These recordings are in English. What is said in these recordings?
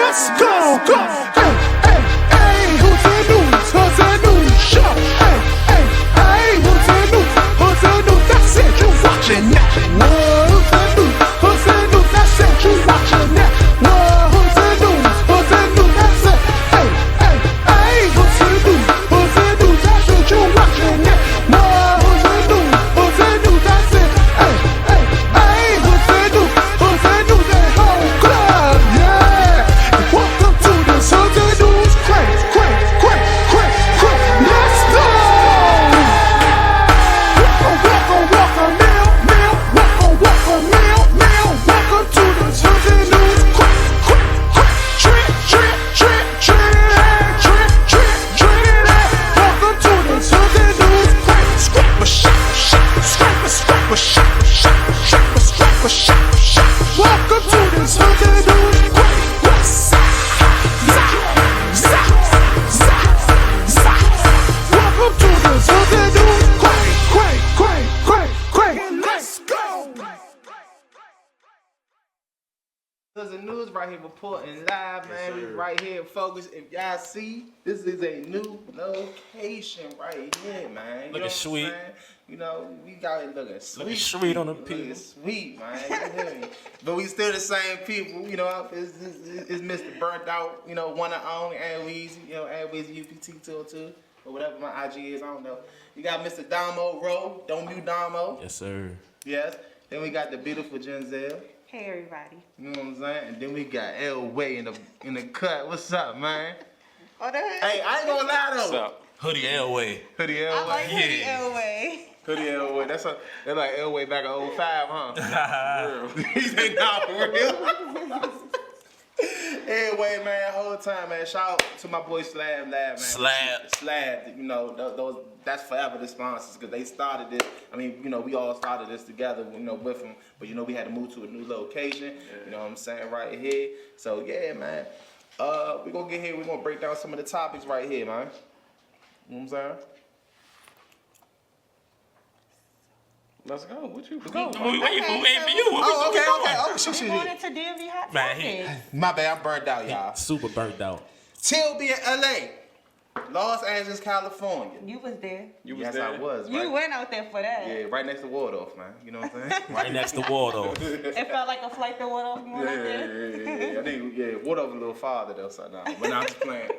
Let's go, go. Hey, hey, hey, who's the news? Who's the news? Show. Hey, hey, hey, who's the news? Who's the news? That's it, you watching that. Whoa, who's the news? Who's the news? That's it, you watching that. Whoa, who's the news? Who's the news? That's it. Hey, hey, hey, who's the news? Who's the news? That's it, you watching that. Whoa, who's the news? Who's the news? That's it. Hey, hey, hey, who's the news? Who's the news? That whole club, yeah. Welcome to this Hoodz News. Quick, quick, quick, quick, quick. Let's go. Welcome, welcome, meal, meal. Welcome, meal, meal. Welcome to this Hoodz News. Quick, quick, quick. Trip, trip, trip, trip, trip, trip, trip. Welcome to this Hoodz News. Quick, scrap a shot, shot, scrap a shot, shot, scrap a shot, shot. Welcome to this Hoodz News. Quick, what's up? Welcome to this Hoodz News. Quick, quick, quick, quick, quick. Let's go. There's a news right here reporting live, man. We right here focused. If y'all see, this is a new location right here, man. You Looking know what sweet. I'm saying? You know, we got it looking sweet. Looking sweet on the Looking people. sweet, man. You hear me? But we still the same people, you know. It's Mr. Burnt Out, you know, one and only, and Weezy, you know, and Weezy UPT 202, or whatever my IG is, I don't know. You got Mr. Damo Rowe, don't mute Damo. Yes, sir. Yes. Then we got the beautiful Genzel. Hey everybody. You know what I'm saying? And then we got Elway in the cut. What's up, man? Oh, that Hey, I ain't gonna lie though. What's up? Hoodie Elway. Hoodie I Elway. like Hoodie Yeah. Elway. Hoodie Elway. That's like Elway back in 05, huh? He said, nah, for real. Anyway, man, whole time, man. Shout out to my boy Slab Lab, man. Slab, you know, those that's forever the sponsors because they started this. I mean, you know, we all started this together, you know, with them. But you know, we had to move to a new location. You know what I'm saying, right here. So yeah, man. We gonna get here. We gonna break down some of the topics right here, man. You know what I'm saying? Let's go. What you? Go. We waiting for you. Oh, okay. Oh, shoot. We going into DMV hot Man, topics. My bad, I'm burnt out, y'all. Super burnt out. Till be in LA, Los Angeles, California. You was there. You was Yes, there. I was. You Right? went out there for that. Yeah, right next to Waldorf, man. You know what I'm saying? Right next to Waldo. It felt like a flight that went off going out there. Yeah. I think Waldorf a little farther though, so no. But I'm just playing.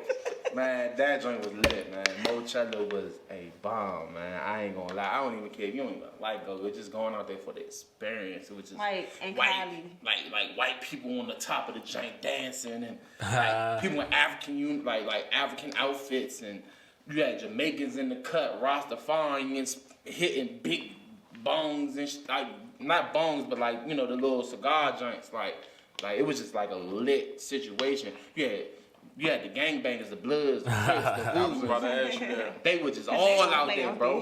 Man, that joint was lit, man. Mocello was a bomb, man. I ain't gonna lie. I don't even care if you don't even like go. We're just going out there for the experience. It was just Like in white, Cali. like white people on the top of the joint dancing, and like people in African like African outfits, and you had Jamaicans in the cut, Rastafarians hitting big bongs and like not bongs, but like you know the little cigar joints. Like it was just like a lit situation. You had the gangbangers, the Bloods, the Crips, the Hoodz. They were just all out They there, out bro.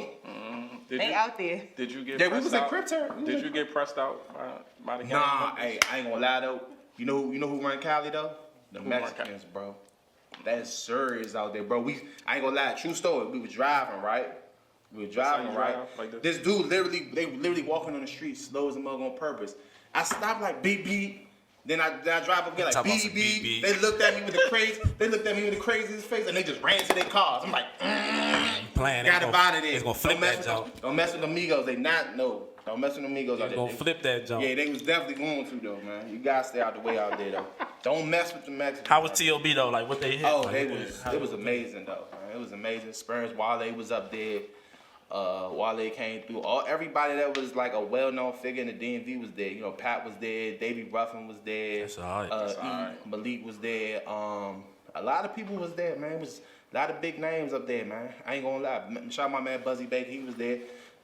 there. They out there. Did you get? Yeah, we pressed was in out? Crip Did you get pressed out by the gang? Nah, hey, I ain't gonna lie though. You know who run Cali though? The Who run Mexicans, bro. That's serious out there, bro. I ain't gonna lie, true story. We were driving, right? Like This dude they literally walking on the street, slow as a mug on purpose. I stopped like beep beep. Then I drive up again like Talk about beep some beep. beep. They looked at me with the craziest face, and they just ran to their cars. I'm like, Playing. got it out of there. It's gonna flip that jump. Don't mess with the Migos. Don't mess with the Migos out It's there. gonna flip that jump. Yeah, they was definitely going to though, man. You gotta stay out the way out there though. Don't mess with the Mexicans. How was TLB though? Like what they hit? Oh, like, it was amazing though. Man. It was amazing. Spurs, Wale was up there. Wale came through. Everybody that was like a well-known figure in the DMV was there. You know, Pat was there. Davey Ruffin was there. That's all right. Malik was there. A lot of people was there, man. It was a lot of big names up there, man. I ain't gonna lie. Shout out my man Buzzy Baker. He was there.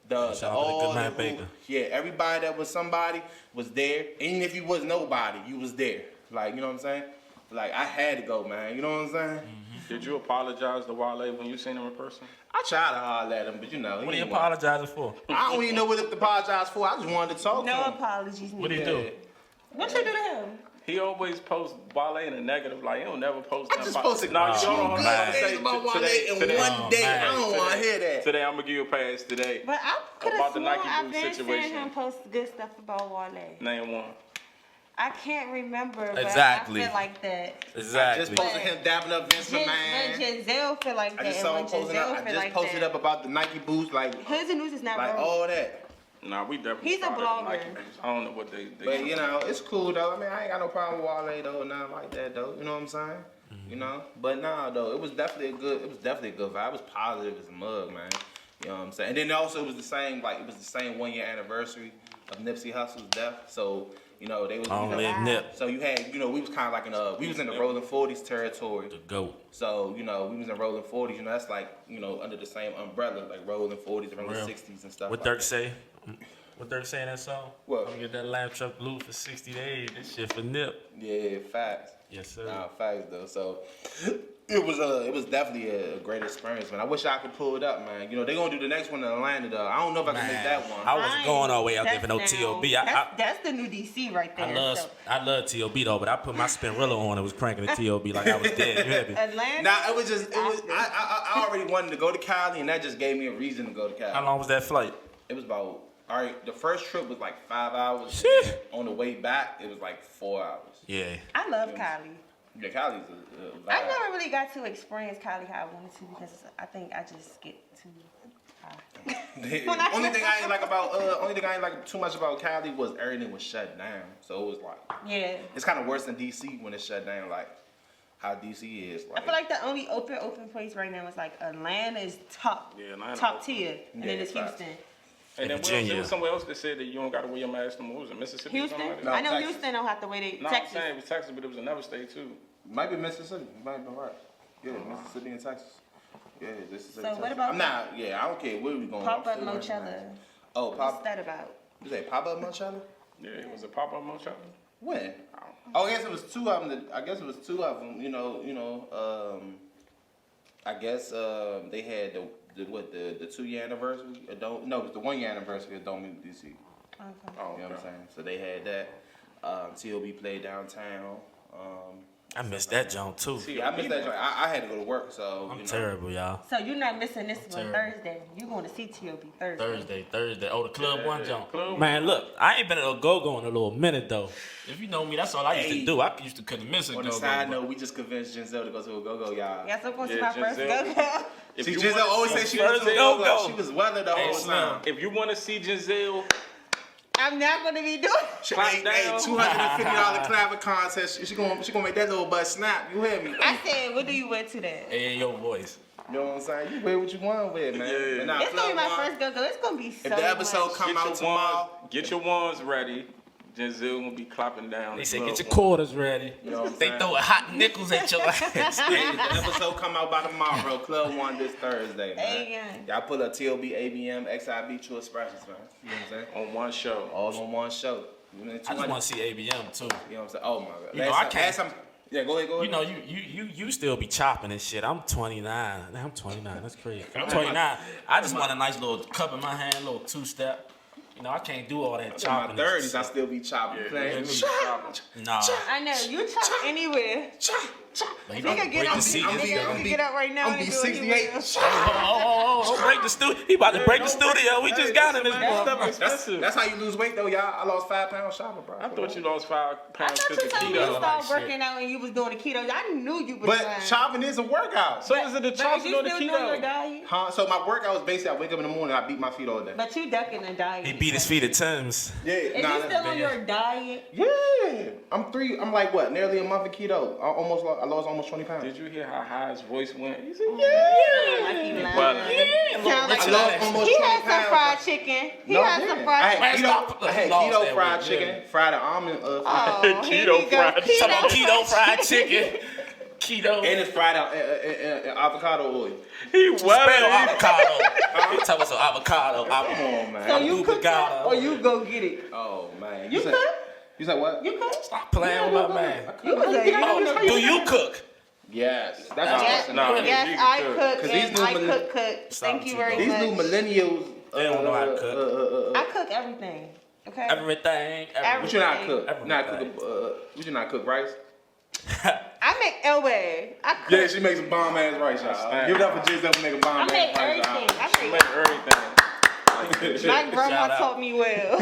Shout out to the good man Baker. Yeah, everybody that was somebody was there. Even if you was nobody, you was there. Like, you know what I'm saying? Like, I had to go, man. You know what I'm saying? Did you apologize to Wale when you seen him in person? I tried to holler at him, but you know. What are you apologizing for? I don't even know what to apologize for. I just wanted to talk to No him. apologies. What do you do? What you do to him? He always posts Wale in a negative light. He don't never post I nothing just about- posted No, two you don't good have to things say about Wale today- in today- one day. I don't want to hear that. Today I'm gonna give you a pass today. But I could have About the sworn Nike I've Boots been seeing situation. him post good stuff about Wale. Name one. I can't remember, but Exactly. I feel like that. I Exactly. just posted him dapping up Vince But McMahon. Giselle feel like I that. just And saw when him posting Giselle up. I feel just like posted that. up about the Nike boots, like Hoodz and Newz is not wrong. all that. Nah, we definitely. He's a started blogger. Nike boots. I don't know what they But you know, it's cool though. I mean, I ain't got no problem with Wale though, nothing like that though. You know what I'm saying? You know, but nah though, it was definitely a good vibe. It was positive as a mug, man. You know what I'm saying? And then also it was the same 1 year anniversary of Nipsey Hussle's death. So you know they was. Long you know, live Nip. So you had, you know, we was kind of like we was in the Rolling 40s territory. The GOAT. So, you know, we was in Rolling 40s, you know, that's like, you know, under the same umbrella, like Rolling 40s, Rolling Real. 60s and stuff. What like Dirk that. say? What Dirk say in that song? What? I'm gonna get that lamb truck blue for 60 days. This shit for Nip. Yeah, facts. Yes, sir. Nah, facts though. So it was definitely a great experience, man. I wish I could pull it up, man. You know, they gonna do the next one in Atlanta though. I don't know if I can make that one. I wasn't going all the way out there for no That's TOB. That's the new DC right there. I love TOB though, but I put my Spinrilla on and was cranking the TOB like I was dead. You hear me? Atlanta. Nah, it was. I already wanted to go to Cali, and that just gave me a reason to go to Cali. How long was that flight? It was about. All right, the first trip was like 5 hours. Shit. On the way back, it was like 4 hours. Yeah. I love Cali. Yeah, Cali's a vibe. I never really got to experience Cali how I wanted to because I think I just get too high. only thing I ain't like too much about Cali was everything was shut down. So it was like, Yeah. it's kind of worse than DC when it's shut down. Like how DC is. I feel like the only open place right now is like Atlanta is top tier, and then it's facts. Houston. And then Virginia. there was somewhere else that said that you don't got to wear your mask no more. Was it Mississippi? or Houston? something like No, that? I know Texas. Houston don't have to wait. No, I'm Texas. saying it was Texas, but it was another state too. Might be Mississippi. You might be right. Yeah, Mississippi and Texas. Yeah, Mississippi. So Texas. what about I'm not. Yeah, I don't care where we going. Pop I'm up still wearing Mochella? masks. Oh, What's pop. that about? You say pop up Mochella? Yeah, it was a pop-up Mochella. When? Oh, I guess it was two of them. You know. I guess they had the 2 year anniversary. It was the 1 year anniversary of Don't Move DC. Okay. Oh, You know what I'm saying? So they had that. TOB played downtown. I missed that jump too. Yeah, I missed that joint. I had to go to work, so I'm you know. terrible, y'all. So you're not missing this one terrible. Thursday. You're going to see TOB Thursday. Thursday. Oh, the club one jump. Club. Man, look, I ain't been at a go-go in a little minute though. If you know me, that's all I used to do. I used to couldn't miss a On go-go. the side note, we just convinced Giselle to go to a go-go, y'all. Yes, I'm going to Yeah, see my first Giselle. go-go. If See, you Giselle wanna always see said she was Thursday a go-go. go-go. She was weathered the whole time. If you want to see Giselle, I'm not going to be doing She Clap hey, down. $250 clapper contest. She gonna make that little butt snap. You hear me? I said, what do you wear to that? Hey, your voice. You know what I'm saying? You wear what you want with, man. Yeah. But nah, It's going to be my Club One, first go-go. It's going to be so If the episode much. come out tomorrow, get your wands ready. Giselle gonna be clapping down. They the say club get your one. quarters ready. you know what I'm They saying? throwing hot nickels at your ass. Hey, if the episode come out by tomorrow, Club One this Thursday, man. Hey, Y'all pull up TOB, ABM, XIB, True Expressions, man. You know what I'm saying? On one show. All on one show. You know, I just 200 want to see ABM too. You know what I'm saying? Oh my god. You know, I can't- Last time, yeah, go ahead. You know, you still be chopping and shit. I'm 29. I'm 29. That's crazy. I'm 29. I just want a nice little cup in my hand, little 2-step. You know, I can't do all that In my chopping. 30s, I still be chopping. Yeah, playing. Nah. I know. You chop anywhere. But He about can to get break up. the seat. I'm He can get up right now I'm and be do what he 68. wants. Oh, break the studio. He about to break the studio. We just got in this That stuff one. expensive. That's how you lose weight, though, y'all. I lost 5 pounds shopping, bro. I thought you lost 5 I pounds thought because you of told me you keto. started shit. working out and you was doing the keto. I knew you was But trying. shopping is a workout. So is it the But chopping you or the still doing your keto? diet? Huh? So my workout was basically I wake up in the morning, I beat my feet all day. But you ducking the diet. He beat his feet at Tim's. Yeah, Is nah, you that's still on big. your diet? Yeah, I'm like what? Nearly a month of keto. I lost almost 20 pounds. Did you hear how high his voice went? He said, Like he yeah. lying. Well, Sound like I lost almost he 20 had some pounds. fried chicken. He No, had I some didn't. fried I chicken. had Stop. keto, I had Lost keto that fried weight, chicken, yeah. fried almond, Oh, Keto here we go. fried chicken. Some keto fried chicken. Keto. and it's fried out avocado oil. he Spell well. avocado. He tell us avocado. Come on, man. So you cook that or you go get it? Oh man, You said, cook? You said what? You cook? Stop playing with my man. You was a Oh, do you cook? Yes, that's Yes, awesome. Nah, yes, you I cook. cook 'Cause these and new I millenn- cook. Thank you very These much. new millennials, They don't know how to cook. I cook everything. Okay. Everything. What you not cook? Everything. Not cook. What you not cook rice? I make Elway. I cook. Yeah, she makes some bomb ass rice, y'all. Give it up for Giselle for making bomb I ass make rice, everything. y'all. I She make make everything. My grandma Shout out. taught me well.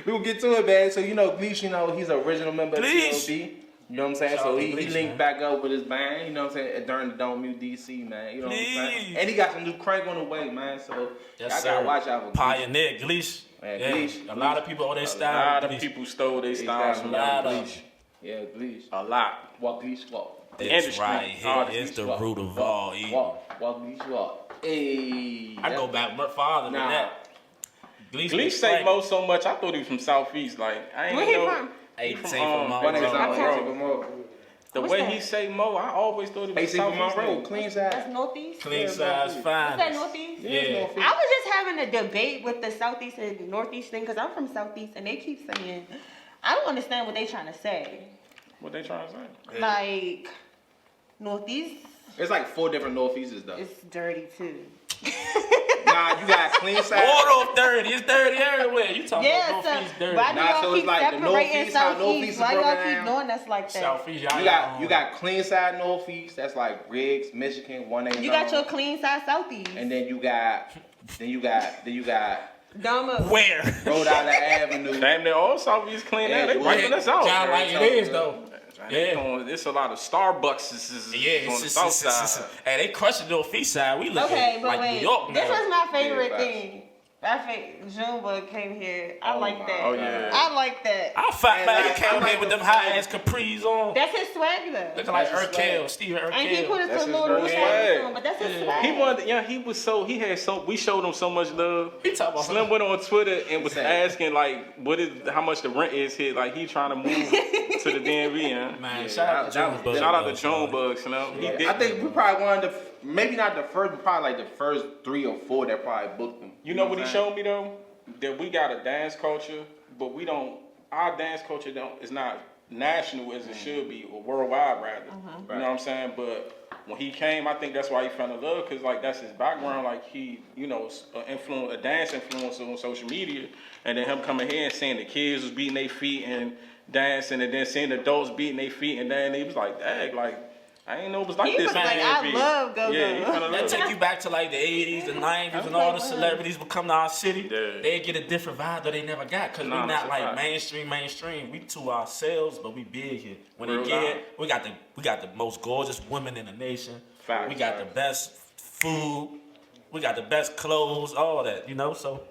We will get to it, man. So you know, Gleesh, you know, he's an original member of Gleesh. TLB. You know what I'm saying? Shout So out to he Gleesh, linked man. back up with his band, you know what I'm saying, during the Don't Mute DC, man. You know what I'm saying? Gleesh. And he got some new crank on the way, man. So Yes, y'all sir. gotta watch out for Gleesh. Pioneer, Gleesh. Man, Yeah, Gleesh, a lot of people owe their A style. lot of Gleesh. people stole their styles from Lot y'all. of- Gleesh. Yeah, Gleesh. A lot. Walk, Gleesh, walk. The This industry. right here Artists. is the Walk, root of all walk, evil. walk, Gleesh, walk. Hey. I go back much farther than Nah. that. Gleesh been say cranking. Mo so much. I thought he was from Southeast. Like I ain't Where he know. from? Hey, from, say from my One nigga bro. sound Okay. like Monroe. The What's way that? he say Mo, I always thought it Hey, was see from Southeast. Monroe, nigga. clean That's side. Northeast? Clean size, What's that, fine. Northeast? Yeah. I was just having a debate with the Southeast and Northeast thing because I'm from Southeast and they keep saying, I don't understand what they trying to say. What they trying to say? Like, Northeast It's like 4 different Northeasters though. is dirty too. Nah, you got clean side. Water dirty. It's dirty everywhere. You talking Yeah, about so Northeast dirty. why do Nah, y'all so it's keep like the separating Northeast, how Southeast? Northeast is Why y'all broken keep down? doing us like that? Southeast, y'all You got clean side Northeast. That's like Riggs, Michigan, 180. You got your clean side Southeast. And then you got Dumb Where? Rhode Island Avenue. Damn, they're all Southeast clean now. They Yeah, wiping us out. John, like it is though. Yeah. It's a lot of Starbucks Yeah, on the south side. Hey, they crushing the Northeast side. We look Okay, but like wait. New York This now. was my favorite Yeah, thing. My favorite Junebug came here. I like that. Oh, yeah. I like that. Our fat And man like, came I like in with the them high ass capris on. That's his swag though. Looking like That's his Urkel, swag. Stephen And he put Urkel. That's some his little new swag. things on, but that's his swag. He wanted, yeah, we showed him so much love. He talking about Slim went on Twitter and was Sad. asking like, how much the rent is here? Like he trying to move to the DMV, yeah. Man, Yeah, shout out to that Jones was- Bug. Shout out to Junebug, Slim. He did. I think we probably one of the, maybe not the first, but probably like the first 3 or 4 that probably booked them. You know what he I'm saying? showed me though? That we got a dance culture, but our dance culture is not national as it should be, or worldwide rather. You know what I'm saying? But when he came, I think that's why he fell in love, because like that's his background. Like he, you know, a dance influencer on social media, and then him coming here and seeing the kids was beating their feet and dancing, and then seeing the adults beating their feet, and then he was like, "Dang, like I ain't know it was like He this." was man. like, I love go-go. Yeah, he fell in That love. take you back to like the 80s, the 90s, was and all like, the wow. celebrities would come to our city. Yeah. They get a different vibe that they never got, because Nah, we that's not a like fact. mainstream. We to ourselves, but we big here. When Real they get, life. we got the most gorgeous women in the nation. Facts, We got the facts. best food. We got the best clothes, all that, you know. So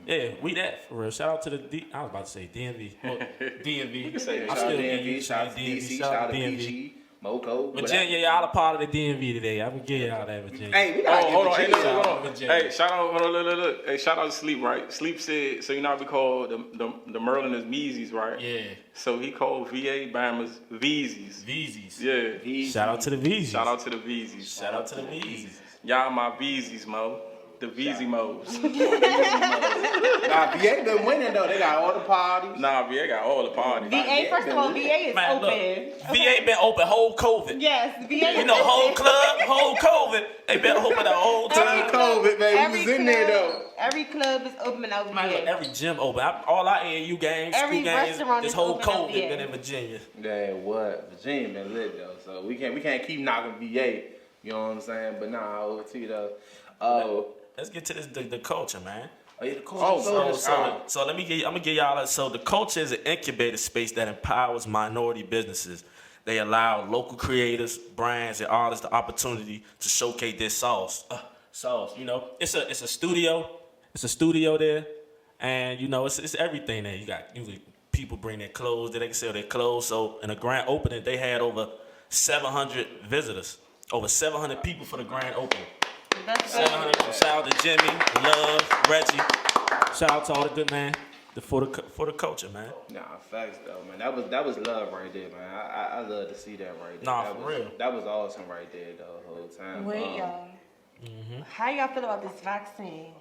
yeah, we that for real. Shout out to the I was about to say DMV. Well, DMV. can say I Shout out still to get DMV, used to shout out to saying DC, shout out to DMV. BG, Moco. Virginia, y'all a part of the DMV today. I'm gonna give y'all that, Virginia. Hey, we gotta Oh, hold on. Hey, get look, Virginia. hold on. Virginia. Hey, shout out. Hold on, look. Hey, shout out to Sleep, right? Sleep said, so you know how we call the Merlin is Meezies, right? Yeah, So he called VA Bammers Veezies. Veezies. Yeah. Shout out to the Veezies. Shout out to the Veezies. Shout out to the Veezies. Y'all my Veezies, Mo. The Veezy Mo's. Nah, VA been winning though. They got all the parties. Nah, VA got all the parties. VA, first of all, VA is Man, open. look, VA been open whole COVID. Yes, VA is You know, open. whole club, whole COVID. They been open the whole time. COVID, man. Every We was in there club- though. Every club is open over Man, look, here. every gym open. All our AAU games, Every school games, restaurant this is whole open out COVID there. been in Virginia. Yeah, what? Virginia been lit though, so we can't keep knocking VA. You know what I'm saying? But nah, OT though. Oh, Let's get to this the culture, man. yeah, the cool. So let me I'm gonna give y'all. So the culture is an incubator space that empowers minority businesses. They allow local creators, brands, and artists the opportunity to showcase their sauce. You know, it's a studio. It's a studio there, and you know it's everything there. You got usually people bring their clothes. They can sell their clothes. So in a grand opening, they had over 700 visitors, over 700 people for the grand opening. That's 700. Shout out to Jimmy, Love, Reggie. Shout out to all the good man for the culture, man. Nah, facts though, man. That was love right there, man. I love to see that right there. Nah, that for was, real. That was awesome right there the whole time. Wait, y'all. How y'all feel about this vaccine?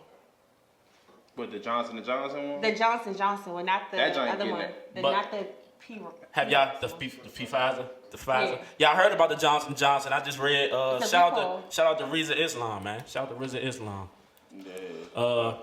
With the Johnson & Johnson one? The Johnson well, not the That joint other getting one. it. But- Not the P. Have y'all the Pfizer? The Pfizer. Yeah. Y'all heard about the Johnson Johnson? I just read. It's a Shout recall. out to Reza Islam, man. Shout out to Reza Islam. Yeah.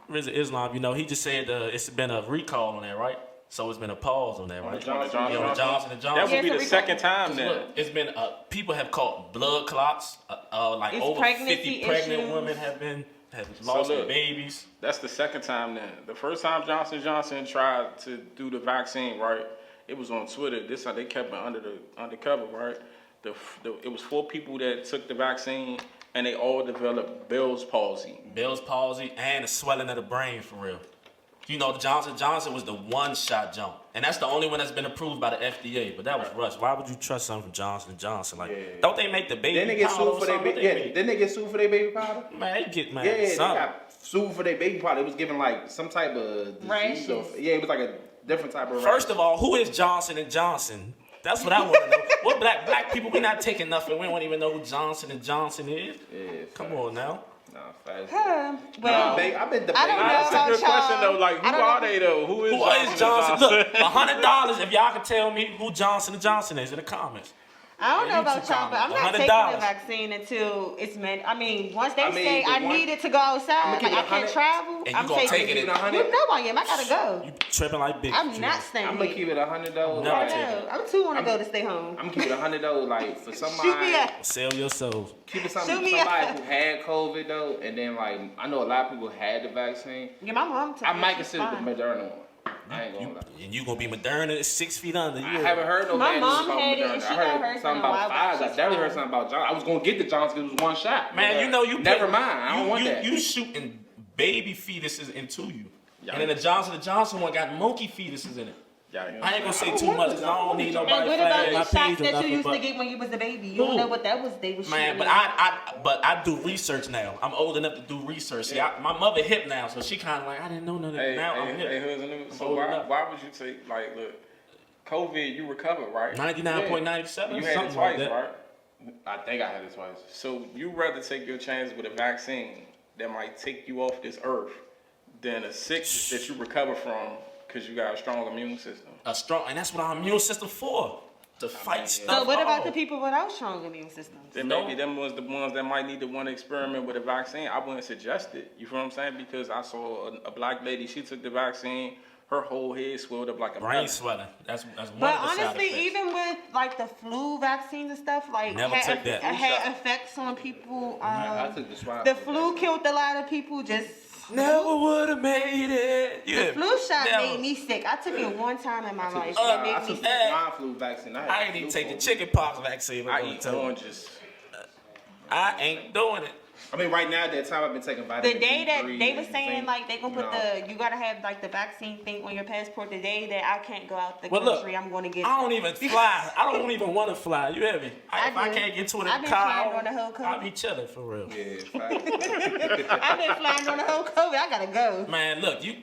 Reza Islam, you know, he just said it's been a recall on that, right? So it's been a pause on that, right? Johnson Yeah, on the Johnson That Johnson. would be Yeah, the it's a second time Look, now. it's been people have caught blood clots. Like It's over pregnancy 50 pregnant issues. women have been have lost their look, babies. That's the second time then. The first time Johnson & Johnson tried to do the vaccine, right? It was on Twitter. This how they kept it undercover, right? It was 4 people that took the vaccine, and they all developed Bell's palsy. Bell's palsy and the swelling of the brain for real. You know, the Johnson & Johnson was the one-shot jump. And that's the only one that's been approved by the FDA. But that was Russ. Why would you trust something from Johnson & Johnson? Like, don't they make the baby Then they get powder sued for their baby. Yeah, didn't they get sued for their baby powder? Man, they get, man, Yeah, they something. got sued for their baby powder. It was given like some type of disease. Rashes. Yeah, it was like a different type of First of all, who is Johnson & Johnson? That's what I want to know. What black people, we not taking nothing. We don't even know who Johnson & Johnson is. Yeah, Come on now. Nah, fast. Well, I've been debating. I don't know That's a about good question y'all. though. Like, who I don't are know. they though? Who is Who is Johnson? Look, $100 if y'all can tell me who Johnson & Johnson is in the comments. I don't know about YouTube y'all, but I'm not $100. taking the vaccine until it's meant. I mean, once they say the I one- needed to go outside, keep like I it can't 100. travel, And you I'm gonna taking take it it. in- You know I am. I gotta go. You tripping like big. I'm not staying I'm gonna here. keep it $100 though. Never I take know. I'm too want to go to stay home. I'm gonna keep it $100 though. Like for Shoot me somebody, up. Sell your soul. keep it Shoot somebody me up. who had COVID though, and then like I know a lot of people had the vaccine. Yeah, my mom told I me might she's consider fine. the Moderna one. I ain't gonna lie. And you gonna be Moderna 6 feet under. I haven't heard no My bad mom news about had it, Moderna. and she I got heard hers something in a while, about but Pfizer. I she's definitely heard fine. something about Johnson. I was gonna get the Johnson because it was one shot. Man, but, you know you never mind. I don't want that. You shooting baby fetuses into you, Yeah. and then the Johnson & Johnson one got monkey fetuses in it. Yeah, I ain't gonna say too much because I don't need And nobody what about flagging the my shots page or that you nothing. used to But get when you was a baby? You Who? don't know what that was. They was man, shooting but I do research now. I'm old enough to do research. See, my mother hip now, so she kind of like I didn't know none of that. Hey, Now I'm hey, hip. Hoodz and Newz. So Old why enough. would you take, like, look, COVID, you recovered, right? 99.97, You had something it like twice, that. right? I think I had it twice. So you rather take your chance with a vaccine that might take you off this earth than a sickness that you recover from because you got a strong immune system. And that's what our immune system for, to fight stuff. So what about off. the people without strong immune systems? Then maybe them was the ones that might need to want to experiment with a vaccine. I wouldn't suggest it. You feel what I'm saying? Because I saw a black lady, she took the vaccine, her whole head swelled up like a brain melon. swelling? That's one But of the side honestly, effects. even with like the flu vaccines and stuff, like Never took that. had effects on people. I took the swab. The flu killed a lot of people. Just Never would have made it. the Yeah. flu shot Never. made me sick. I took it one time in my life. I It made me took sick. the swine flu vaccine. I ain't even take the chickenpox vaccine. I eat oranges. I ain't doing it. I mean, right now, at that time, I've been taking The vitamin day that D3 they was and saying zinc, like they gonna put you gotta have like the vaccine thing on your passport. The day that I can't go out the Well, look, country, I'm gonna get. I don't even fly. I don't even want to fly. You hear me? If I do. can't get to it in I've the been car, flying on the whole I'll COVID. be chilling for real. Yeah, facts. I've been flying on the whole COVID. I gotta go. Man, look, you.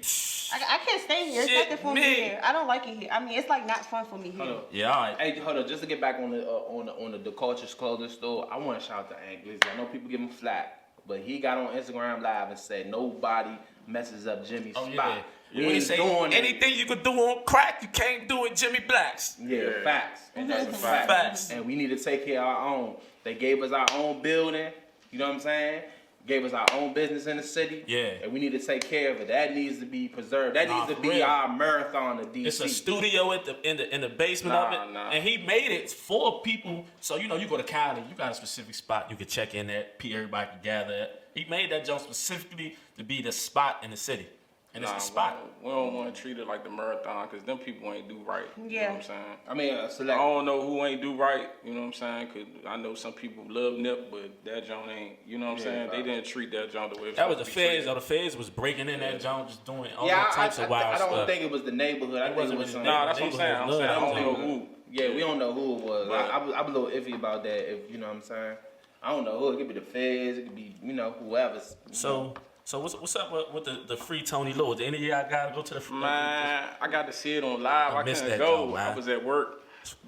I can't stay here. It's Shit, nothing for me me. here. I don't like it here. I mean, it's like not fun for me here. Hold on. Yeah, all right. Hey, hold on. Just to get back on the Culture's clothing store, I want to shout out to Ant Glizzy. I know people give him flack, but he got on Instagram Live and said nobody messes up Jimmy's Oh, spot. yeah. When he say doing it. anything you could do on crack, you can't do it Jimmy Black's. Yeah, facts. And that's a fact. Facts. And we need to take care of our own. They gave us our own building. You know what I'm saying? Gave us our own business in the city. Yeah. And we need to take care of it. That needs to be preserved. That Nah, needs to for be real. our marathon of DC. It's a studio in the basement of it, and he made it for people. So you know, you go to Cali, you got a specific spot you can check in at, everybody can gather at. He made that joint specifically to be the spot in the city, and it's the spot. We don't want to treat it like the marathon because them people ain't do right. You know Yeah. what I'm saying? I mean, I select. don't know who ain't do right, you know what I'm saying? Because I know some people love Nip, but that joint ain't, you know what I'm saying? They didn't treat that joint the way it That was the supposed to be feds, treated. or the feds was breaking in that joint, just doing all Yeah, types of wild I don't stuff. think it was the neighborhood. I think it wasn't was really some. Nah, that's what I'm saying. I'm saying I don't know who. Yeah, we don't know who it was. Right. I'm a little iffy about that. If you know what I'm saying, I don't know who. It could be the feds. It could be whoever. So what's up with the free Tony Lewis? Did any of y'all gotta go to the free? Man, I got to see it on live. I missed couldn't that go. though, man. I was at work,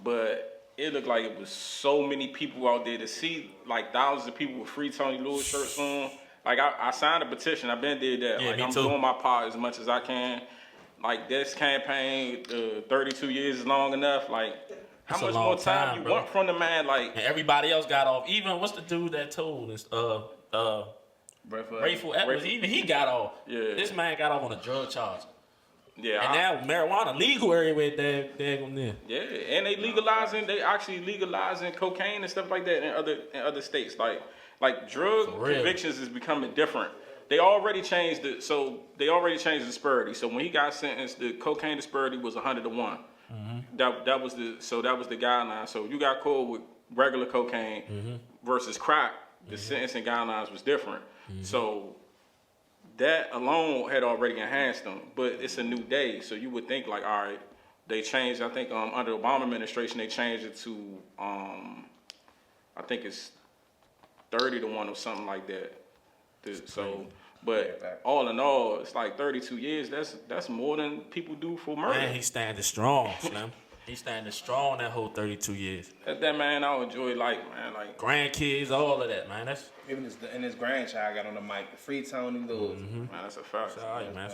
but it looked like it was so many people out there to see, like thousands of people with free Tony Lewis shirts on. Like I signed a petition. I've been did that. Yeah, like me I'm too. doing my part as much as I can. Like this campaign, 32 years is long enough. Like how It's a much long more time time, you bro. want from the man? Like And everybody else got off. Even what's the dude that told us? Rayful Evans. Even he got off. Yeah. This man got off on a drug charge. yeah, And now marijuana legal everywhere. Daggone there. yeah, and they actually legalizing cocaine and stuff like that in other states. Like drug For real. convictions is becoming different. they already changed the disparity. So when he got sentenced, the cocaine disparity was 100 to 1. That was the guideline. So you got caught with regular cocaine versus crack. The sentencing guidelines was different. So that alone had already enhanced them. But it's a new day, so you would think like, all right, they changed. I think under the Obama administration they changed it to I think it's 30 to 1 or something like that. But all in all, it's like 32 years. That's more than people do for murder. Man, he's standing strong, Slim. He's standing strong that whole 32 years. That man, I enjoy life, man. Like grandkids, all of that, man. That's Even his grandchild got on the mic. Free Tony Lewis. man, that's a fact.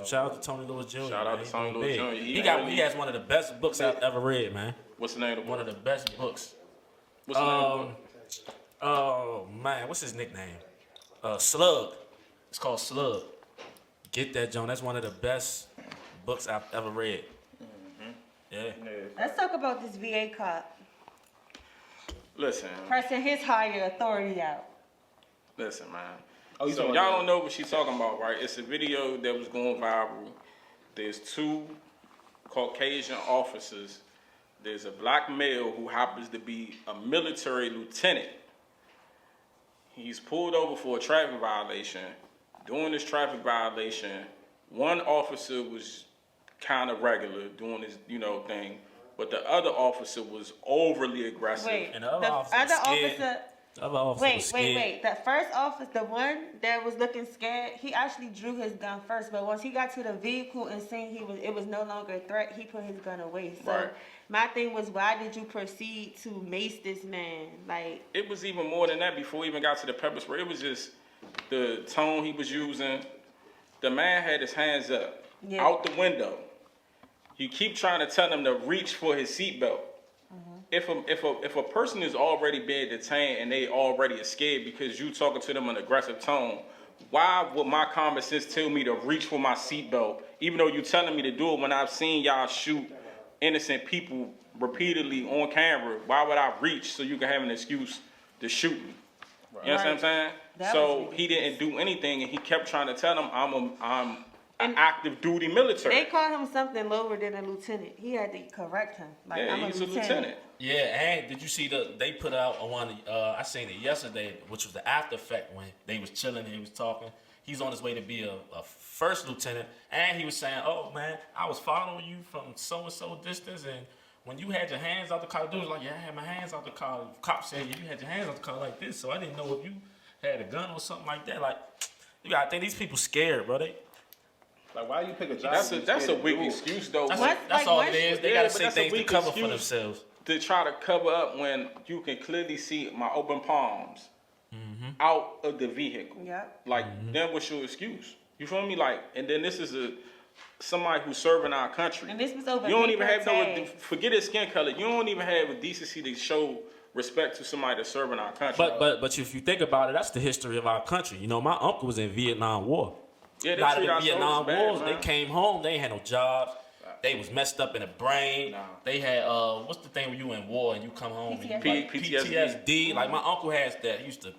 Shout out to Tony Lewis Jr. Shout out to Tony Lewis Jr. He has one of the best books I've ever read, man. What's the name of the book? One of the best books. What's the name of the book? Oh man, what's his nickname? Slug. It's called Slug. Get that, John. That's one of the best books I've ever read. Yeah. Let's talk about this VA cop Listen, pressing his higher authority out. listen, man. Oh, you So talking y'all about don't know what she's talking about, right? It's a video that was going viral. There's 2 Caucasian officers. There's a black male who happens to be a military lieutenant. He's pulled over for a traffic violation. During this traffic violation, one officer was kind of regular doing his, thing, but the other officer was overly aggressive. Wait, And the the other officer other was scared. officer. The other officer was scared. Wait. The first officer, the one that was looking scared, he actually drew his gun first. But once he got to the vehicle and seen it was no longer a threat, he put his gun away. So Right. my thing was, why did you proceed to mace this man? Like, It was even more than that before we even got to the pepper spray. It was just the tone he was using. The man had his hands up out the window. You keep trying to tell him to reach for his seatbelt. If a person is already being detained and they already are scared because you talking to them in an aggressive tone, why would my common sense tell me to reach for my seatbelt, even though you're telling me to do it when I've seen y'all shoot innocent people repeatedly on camera? Why would I reach so you can have an excuse to shoot me? You understand what I'm saying? That So was he didn't do anything, and he kept trying to tell them, I'm an active duty military. they called him something lower than a lieutenant. He had to correct him. Like, Yeah, I'm he's a a lieutenant. Yeah, and did you see they put out on one? I seen it yesterday, which was the after effect when they was chilling and he was talking. He's on his way to be a first lieutenant, and he was saying, "Oh man, I was following you from so and so distance, and when you had your hands out the car, dude was like, yeah, I had my hands out the car. The cop said, yeah, you had your hands out the car like this, so I didn't know if you had a gun or something like that. Like, you gotta think these people scared, bro. Like, why you pick a job? That's a weak excuse though. That's all it is. They gotta but say that's a things to weak cover for excuse. themselves. To try to cover up when you can clearly see my open palms out of the vehicle. Yep. Like, then what's your excuse? You feel me? Like, and then this is somebody who's serving our country. And this was over. You don't even have tag. forget his skin color. You don't even have a decency to show respect to somebody that's serving our country. But if you think about it, that's the history of our country. You know, my uncle was in Vietnam War. Yeah, they A lot of treat the our Vietnam soldiers bad, wars, man. they came home, they ain't had no jobs. They was messed up in the brain. Nah. They had what's the thing when you in war and you come home and you like PTSD. PTSD. Like my uncle has that. He used to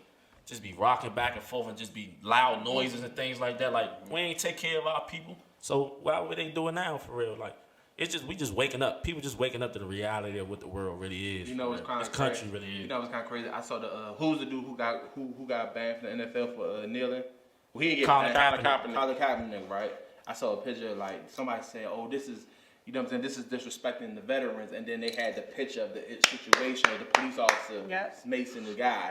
just be rocking back and forth and just be loud noises and things like that. Like we ain't take care of our people. So why would they do it now for real? Like it's just we just waking up. People just waking up to the reality of what the world really is. You know what's kind of this country really is. You know what's kind of crazy? I saw the who's the dude who got banned from the NFL for kneeling. Well, he didn't get Colin banned. Kaepernick. Colin Kaepernick, right? I saw a picture like somebody saying, "Oh, this is." You know what I'm saying? This is disrespecting the veterans, and then they had the picture of the situation of the police officer macing the guy,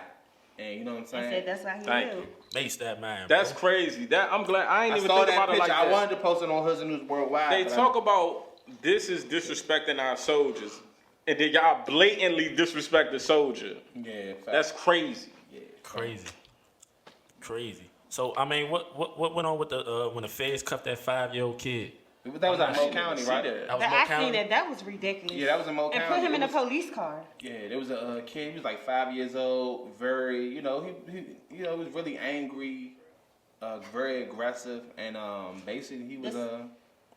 and you know what I'm saying? I said that's why he Thank knew. you. Mace that man. That's bro. crazy. I'm glad I ain't I even saw think that about picture. it like I that. wanted to post it on Hoodz News Worldwide. They talk about this is disrespecting our soldiers, and then y'all blatantly disrespect the soldier. Yeah, That's crazy. Crazy. So I mean, what went on with the when the feds cuffed that 5-year-old kid? That was at Mo County, right? That was That Mo I County? seen it. That was ridiculous. Yeah, that was in Mo And County. put him in a It was- police car. Yeah, there was a kid. He was like 5 years old. Very, he was really angry, very aggressive, and basically he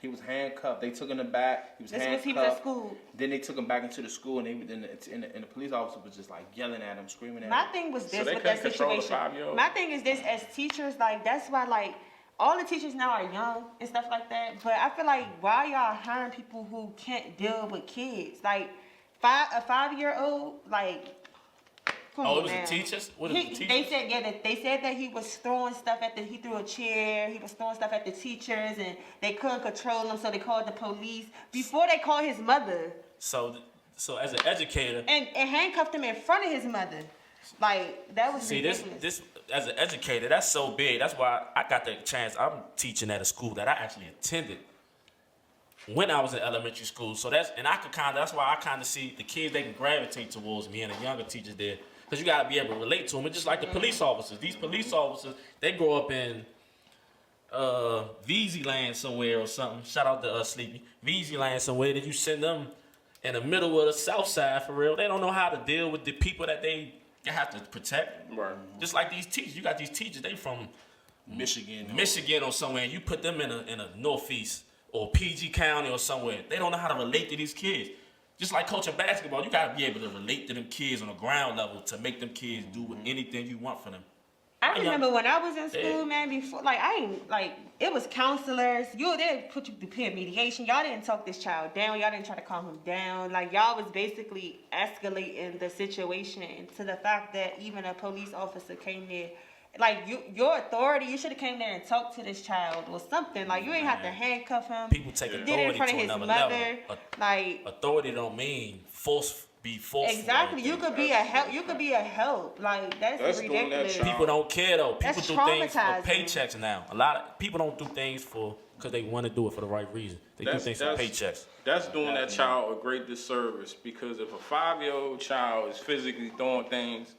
was handcuffed. They took him back. He was handcuffed. He was at school. Then they took him back into the school, and the police officer was just like yelling at him, screaming at My him. thing was So this they with that couldn't control the situation. 5-year-old? My thing is this: as teachers, like that's why, like all the teachers now are young and stuff like that. But I feel like why y'all hiring people who can't deal with kids? Like a 5-year-old, like. Come Oh, on, it was man. the teachers? What is the teachers? They said they said that he was throwing stuff he threw a chair, he was throwing stuff at the teachers and they couldn't control him, so they called the police before they called his mother. So as an educator, And handcuffed him in front of his mother. Like, that was ridiculous. this as an educator, that's so big. That's why I got the chance. I'm teaching at a school that I actually attended when I was in elementary school. So that's why I kind of see the kids, they can gravitate towards me and the younger teachers there. Because you got to be able to relate to them. It's just like the police officers. These police officers, they grow up in VZ land somewhere or something. Shout out to Sleepy. VZ land somewhere. That you send them in the middle of the south side for real. They don't know how to deal with the people that they have to protect. Right. Just like these teachers. You got these teachers, they from Michigan or somewhere. And you put them in a northeast or PG County or somewhere. They don't know how to relate to these kids. Just like coaching basketball, you gotta be able to relate to them kids on a ground level to make them kids do anything you want for them. I remember when I was in school, man, before, it was counselors. They put you through peer mediation. Y'all didn't talk this child down. Y'all didn't try to calm him down. Like, y'all was basically escalating the situation to the fact that even a police officer came there. Like, your authority, you should have came there and talked to this child or something. Like, you ain't have to handcuff him. People take Did it in authority front to of his another mother. level. Like, Authority don't mean be forceful. exactly. You could be a help. You could be a help. Like, that's doing that ridiculous. child. People don't care though. People That's do things for traumatizing. paychecks now. A lot of people don't do things because they want to do it for the right reason. They do things for paychecks. That's doing that child a great disservice, because if a 5-year-old child is physically doing things,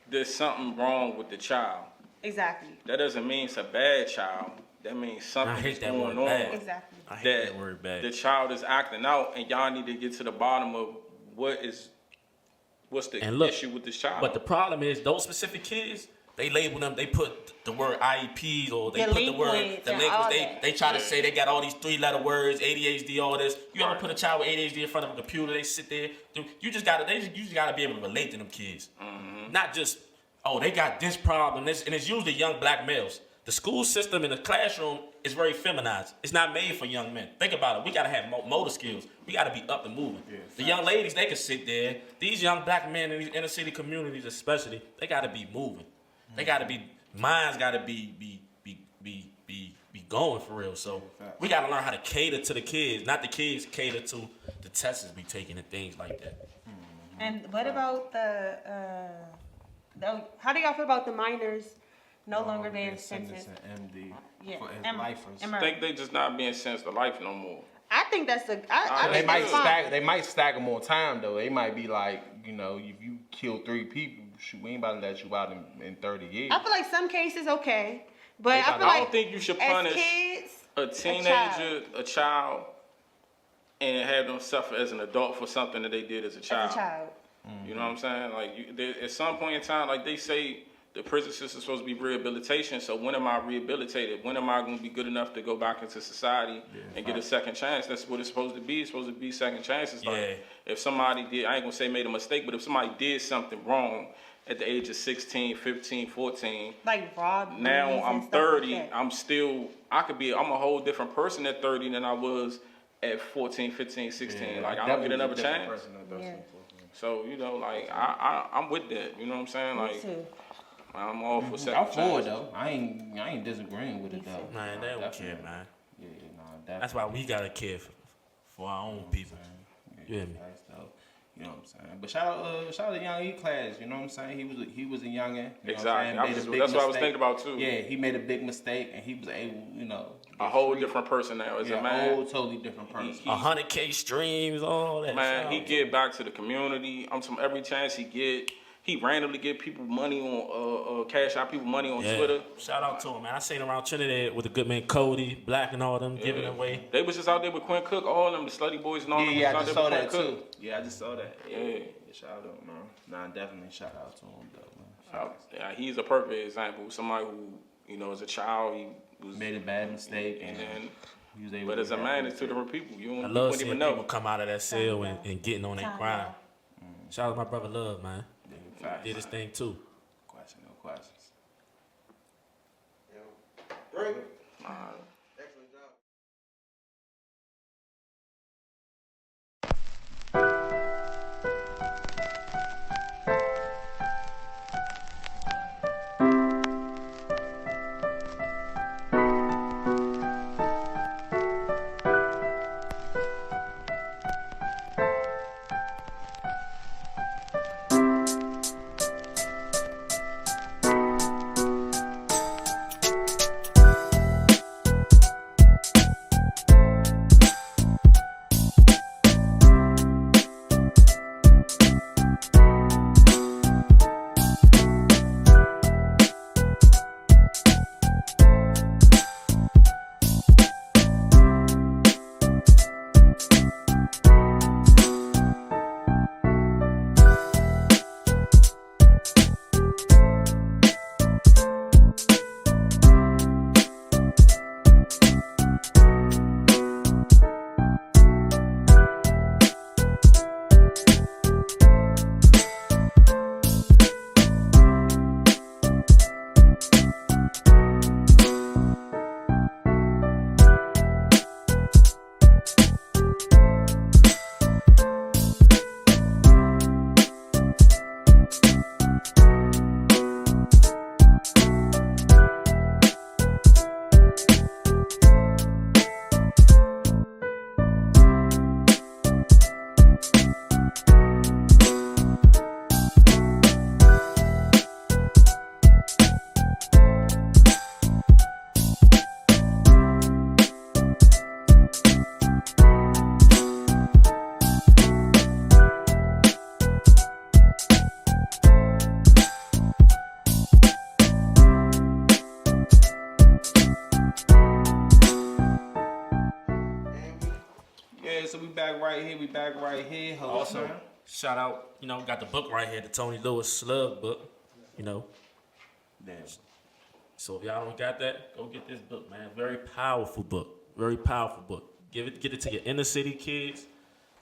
there's something wrong with the child. Exactly. That doesn't mean it's a bad child. That means I something hate is that going word, bad. on. Exactly. I hate That that word bad. the child is acting out, and y'all need to get to the bottom of what's the issue with this child. But the problem is those specific kids, they label them, they put the word IEPs or they put the word Delinquents and delinquents. all They that. they try to say they got all these 3-letter words, ADHD, all this. You ever put a child with ADHD in front of a computer, they sit there. You just gotta be able to relate to them kids. Not just, oh, they got this problem, and it's usually young black males. The school system in the classroom is very feminized. It's not made for young men. Think about it. We gotta have motor skills. We gotta be up and moving. The young ladies, they can sit there. These young black men in these inner city communities, especially, they gotta be moving. They gotta be. Minds gotta be going for real. So we gotta learn how to cater to the kids, not the kids cater to the tests be taking and things like that. And what about how do y'all feel about the minors no longer being sentenced? MD Yeah, for his Em- lifers. Emer- I think they just not being sentenced to life no more. I think that's I They think might that's fine. stack. They might stack them on time though. They might be like, if you kill 3 people, shoot, we ain't about to let you out in 30 years. I feel like some cases okay, but I feel I like don't think you should as punish kids, a teenager, a child, and have them suffer as an adult for something that they did as a child. as a child. You know what I'm saying? Like, at some point in time, like they say, the prison system is supposed to be rehabilitation. So when am I rehabilitated? When am I going to be good enough to go back into society and get a second chance? That's what it's supposed to be. It's supposed to be second chances. Like, if somebody did, I ain't going to say made a mistake, but if somebody did something wrong at the age of 16, 15, 14, Like robberies now and I'm stuff 30, like that. I'm a whole different person at 30 than I was at 14, 15, 16. Like, I don't get another chance. Yeah. So, I'm with that. You know what I'm saying? Me Like, too. I'm all for second I'm for it chances. though. I ain't disagreeing with it though. Man, they don't Definitely. care, man. Yeah, no, definitely. That's why we gotta care for our own people. You hear me? Nice, though. You know what I'm saying? But shout out to Young E class. You know what I'm saying? He was a youngin. You know Exactly. What I'm saying? That's what I was thinking about too. Yeah, he made a big mistake and he was able, A whole different person now as a a man. whole totally different person. 100K streams, all that. Man, he give back to the community. Every chance he get. He randomly give people money on cash out people money on Twitter. Shout out to him, man. I seen him around Trinidad with the good man Cody, Black, and all them giving away. They was just out there with Quinn Cook, all them, the Slutty Boys and all them. Yeah, I was just out saw there with that Quinn too. Cook. Yeah, I just saw that. Yeah. Shout out, man. Nah, definitely shout out to him though, man. Yeah, he's a perfect example. Somebody who, as a child, he was Made a bad mistake and and then. he was able But to as a get man, that it's two different people. You I wouldn't love even seeing know. people come out of that cell and getting on their Time grind. out. Shout out to my brother Love, man. Facts. Did his thing too. Question, no questions. Drink. Excellent job. Yeah, so we back right here. We back right here. Also, shout out, got the book right here, the Tony Lewis Slug book, Damn. So if y'all don't got that, go get this book, man. Very powerful book. Very powerful book. Get it to your inner city kids.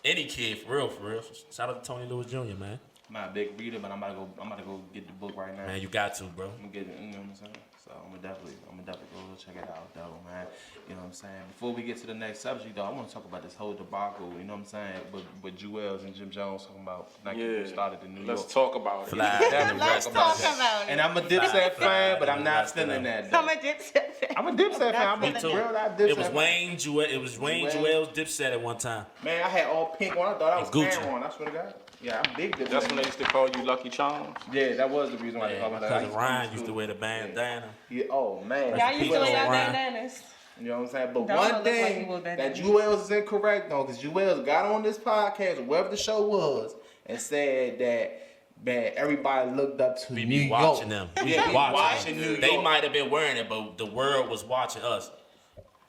Any kid, for real. Shout out to Tony Lewis Jr., man. I'm not a big reader, but I'm about to go get the book right now. Man, you got to, bro. I'm gonna get it, you know what I'm saying? So I'm gonna definitely go check it out, though, man. You know what I'm saying? Before we get to the next subject, though, I want to talk about this whole debacle. You know what I'm saying? With Jewels and Jim Jones talking about Nike started in New York. Let's talk about it. Let's talk about it. And I'm a Dipset fan, but I'm not feeling that. Though. I'm a Dipset fan. I'm a Dipset fan. I'm a Me too. real life Dipset It was fan. Wayne Jewels, Dipset at one time. Man, I had all pink one. I thought I was Gucci. Cameron. I swear to God. Yeah, I'm big Dipset. That's when they used to call you Lucky Charms. Yeah, that was the reason why they Yeah, called me that. because Ryan used to wear the bandana. Yeah, oh man. Y'all used to wear y'all Ryan. bandanas. You know what I'm saying? But Don't one look like thing you wore that bandanas. Jewels is incorrect on, because Jewels got on this podcast, wherever the show was, and said that, man, everybody looked up to We New be York. watching them. We Yeah, be we watching watching them. New York. They might have been wearing it, but the world was watching us.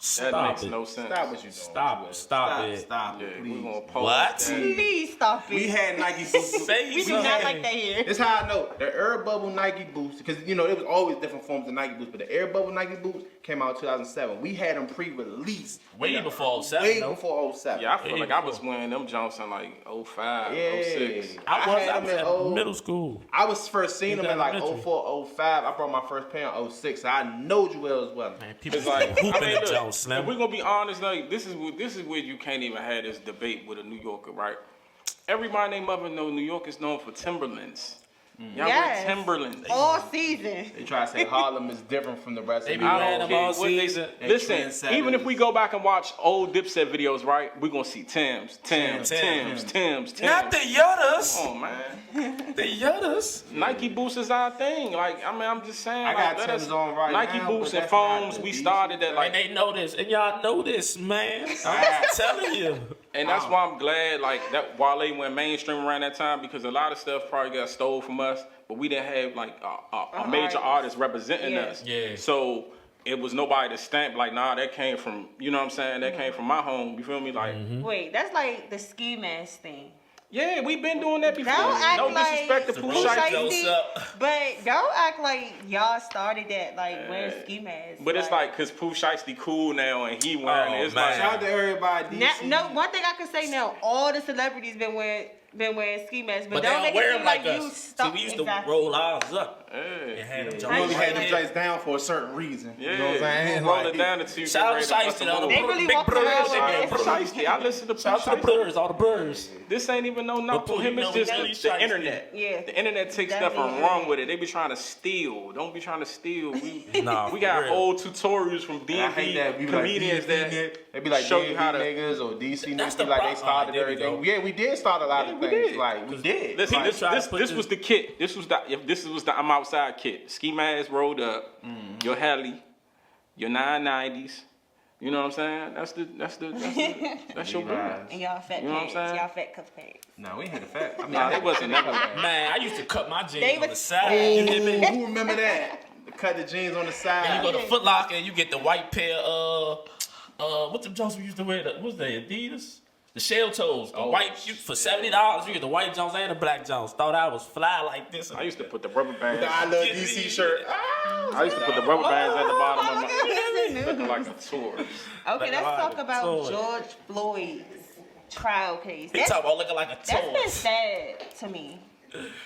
That Stop makes it. no sense. Stop what you doing. Stop Jewels. it. Stop Yeah, it, we please. gonna post What? that. Please stop it. We had Nike boots. Say We do something. not like that here. This how I know the Air Bubble Nike boots, because there was always different forms of Nike boots, but the Air Bubble Nike boots came out in 2007. We had them pre-released Way before 07, Way though. before 07. Yeah, I feel like I was wearing them Jones in like 05, 06. I had was them in in middle school. I was first seeing You them got in like elementary. 04, 05. I brought my first pair in 06, so I know Jewels well. Man, people It's like, hooping I mean, at look, Joe Slim. if we're gonna be honest, like this is where you can't even have this debate with a New Yorker, right? Everybody and their mother know New York is known for Timberlands. Y'all Yes. wear Timberlands. All season. They try to say Harlem is different from the rest They of be New wearing York. them all What they- season. They Listen, trendsetters. even if we go back and watch old Dipset videos, right, we're gonna see Tims. Tims. Not the Yodas. Oh man, The Yodas. Nike boots is our thing. Like, I mean, I'm just saying. I got let us- Timbs on right Nike now, boots but and that's not foams. the We Yeezy. started at And like, they know this. And y'all know this, man. I'm telling you. and that's why I'm glad like that Wale went mainstream around that time, because a lot of stuff probably got stole from us, but we didn't have like a major artist representing Yeah. us. Yeah. So it was nobody to stamp like, nah, that came from, you know what I'm saying? That came from my home. You feel me? Like, Wait, that's like the ski mask thing. yeah, we've been doing that before. Don't act No like disrespect to Pooh Pooh Shiesty. Shiesty. Shiesty, but don't act like y'all started that, like wearing ski masks. But it's like, cause Pooh Shiesty cool now and he wearing Oh, it. It's man. like, Shout out to everybody. DC. no. One thing I can say now, all the celebrities been wearing been wearing ski masks, but But they don't don't make wear it them seem like like you us. See, stuck. we used to Exactly. roll ours up Hey. and had them We jumps. only had them Yeah. joints down for a certain reason. Yeah, You know what I'm saying? roll it Like, down until you Shout out get to ready to Shiesty, bust though. them They open. really Big walk brothers, around yeah, with bro. Shiesty, I listen to Shout out to the Shiesty. birds, all the birds. This ain't even no knock But on him. you It's know, just we know the Shiesty. internet. Yeah. The internet takes stuff Definitely and run internet. with it. They be trying to steal. Don't be trying to steal. Nah, We for got real. old tutorials from and I hate that. DV We be comedians like, that they be like show you DV how to. niggas or DC That's niggas. the Be like they problem. started There we everything. go. Yeah, we did start a lot Yeah, of we things. did. Like we did. Listen, Like, this, try to this, put this this- was the kit. This was the I'm outside kit. Ski mask rolled up, your heli, your 990s. You know what I'm saying? That's your brand. And y'all fat You know what I'm pants. saying? Y'all fat cuff pants. No, we ain't had the fact. I mean, Nah, it wasn't never. Man, I used to cut my jeans They on the was- side. You hear me? Who remember that? Cut the jeans on the side. And you go to Foot Locker and you get the white pair what the Jones we used to wear? What's they, Adidas? The shell toes. The white, for $70, you get the white Jones and the black Jones. Thought I was fly like this. I used to put the rubber bands. The I love DC shirt. I used to put the rubber bands at the bottom of my. Okay, Looking like a tour. let's talk about Toy. George Floyd's trial case. He talk about looking like a That's been toy. sad to me.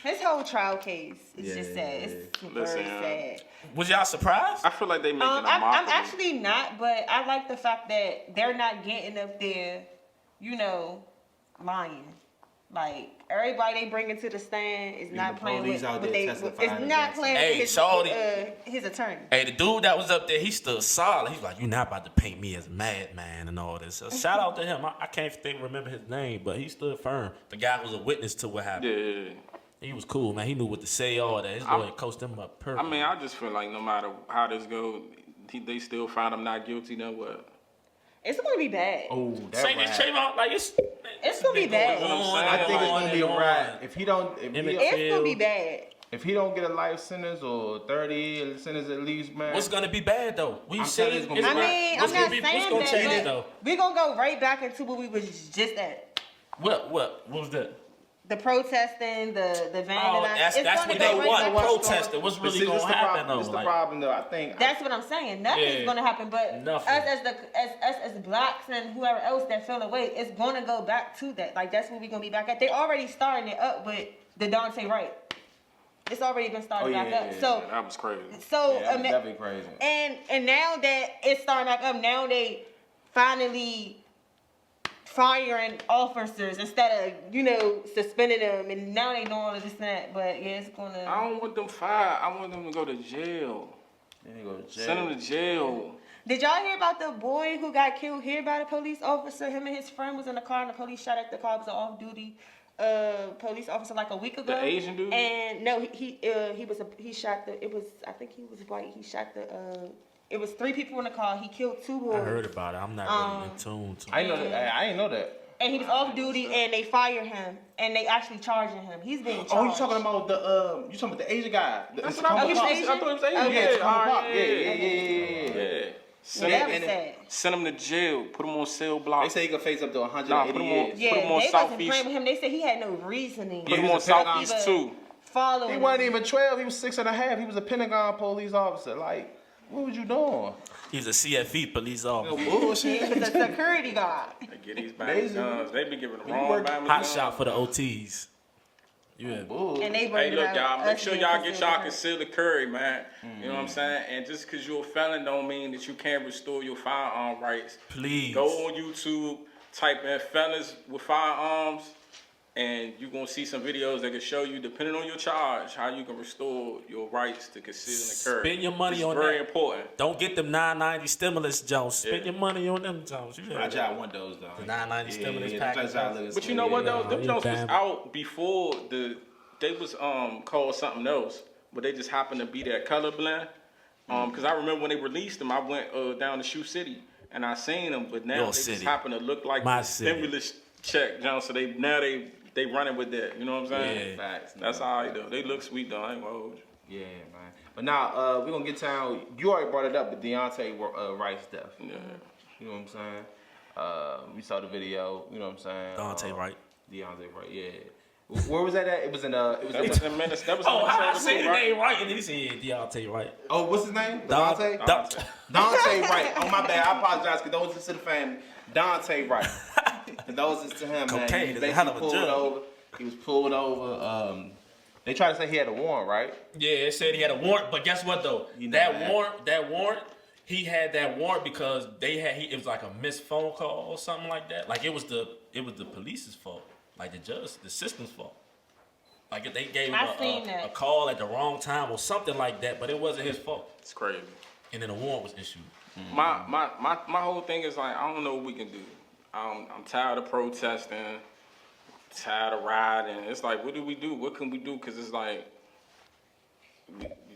His whole trial case is just sad. It's super Listen, sad. Was y'all surprised? I feel like they making a I'm mockery. actually not, but I like the fact that they're not getting up there, lying. Like everybody they bring into the stand is not the playing police with out what there they. testifying It's not against playing Hey, with Shorty. his attorney. Hey, the dude that was up there, he stood solid. He's like, "You're not about to paint me as a madman and all this." So shout out to him. I can't remember his name, but he stood firm. The guy was a witness to what happened. Yeah. He was cool, man. He knew what to say, all that. His lawyer coached him up I perfect. mean, I just feel like no matter how this goes, they still find him not guilty. Then what? It's gonna be bad. Oh, that Say this right. Trayvon, like it's gonna be bad. I think it's gonna be a ride. If he don't, It's gonna be bad. if he don't get a life sentence or 30 sentence at least, man. What's gonna be bad though? We've I'm seen telling you, it's gonna it's be I bad. mean, what's I'm gonna not be- saying what's gonna that, change it, but though? we're gonna go right back into what we was just at. What was that? The protesting, the Oh, vandalizing. that's It's what gonna they go right want. back to Protesting. What's But really see, gonna this the happen problem. though? This the Like, problem though. I think. That's what I'm saying. Nothing's Yeah. gonna happen, but Nothing. us as blacks and whoever else that feel away, it's gonna go back to that. Like that's what we're gonna be back at. They already starting it up with the Dante Wright. It's already been started back up. So that was crazy. so Yeah, that's definitely crazy. and now that it's starting back up, now they finally firing officers instead of suspending them, and now they know all of this and that. But yeah, it's gonna. I don't want them fired. I want them to go to jail. Then he go to jail. Send them to jail. Did y'all hear about the boy who got killed here by the police officer? Him and his friend was in the car, and the police shot at the car. It was an off-duty police officer like a week ago. The Asian dude? And no, he shot the. It was I think he was white. He shot the. It was 3 people in the car. He killed 2 boys. I heard about it. I'm not really in tune to I it. know that. I didn't know that. And he was off duty, and they fired him, and they actually charging him. He's being charged. Oh, you talking about the Asian guy? That's It's what I Tacoma thought. Park. I thought it was Asian. Oh, Yeah, it's Tacoma all Park. right, Yeah. Send that them, was sad. send them to jail. Put them on cell block. They say he could face up to Nah, 180 put him on- years. Yeah, Put him on they wasn't Southeast. playing with him. They said he had no reasoning. Put he them on was a Pentagon. Southeast too. Following. He wasn't even 12. He was 6.5. He was a Pentagon police officer. Like, what was you doing? He's a CFE police officer. No bullshit. He was a security guard. They get these bang guns. They be giving the wrong work- bang Hot guns. shot for the OTs. Yeah. Bull. And they Hey, bring look, out y'all. Make us sure being y'all get concealed y'all carry. concealed carry, man. You know what I'm saying? And just because you're a felon don't mean that you can't restore your firearm rights. Please. Go on YouTube, type in felons with firearms, and you're going to see some videos that can show you, depending on your charge, how you can restore your rights to conceal and carry. Spend your money It's on very that. important. Don't get them 990 stimulus Jones. Spend Yeah. your money on them Jones. You I heard that. just want those though. The 990 stimulus them package. joints out looking But you know what, though? Yeah, Them you Jones was damn- out before they was called something else, but they just happened to be that color blend. Because I remember when they released them, I went down to Shoe City and I seen them, but now Your they just city. happen to look like My the city. stimulus check, John. So they running with that. You know what I'm saying? Yeah. Facts. That's how I do. They look sweet though. I ain't gonna hold you. Yeah, man. But now we're gonna get down. You already brought it up, the Deontay Wright stuff. Yeah. You know what I'm saying? We saw the video. You know what I'm saying? Dante Wright. Deontay Wright. Yeah. Where was that at? It was in. It was. That was in Minnesota. That was in Oh, I Minnesota say too, the right? name right, and then he said, yeah, Deontay Wright. Oh, what's his name? Dante. Dante. Dante Wright. Oh my bad. I apologize. Condolences to the family. Dante Wright. Condolences to him, man. Cocaine He is a basically hell of a pulled drug. over. He was pulled over. They tried to say he had a warrant, right? Yeah, it said he had a warrant, but guess what though? You know That warrant, he had that warrant because it was like a missed phone call or something like that. Like it was the police's fault, like the system's fault. Like if they gave him a call at the wrong time or something like that, but it wasn't his fault. It's crazy. And then a warrant was issued. My whole thing is like, I don't know what we can do. I'm tired of protesting, tired of riding. It's like, what do we do? What can we do? Because it's like,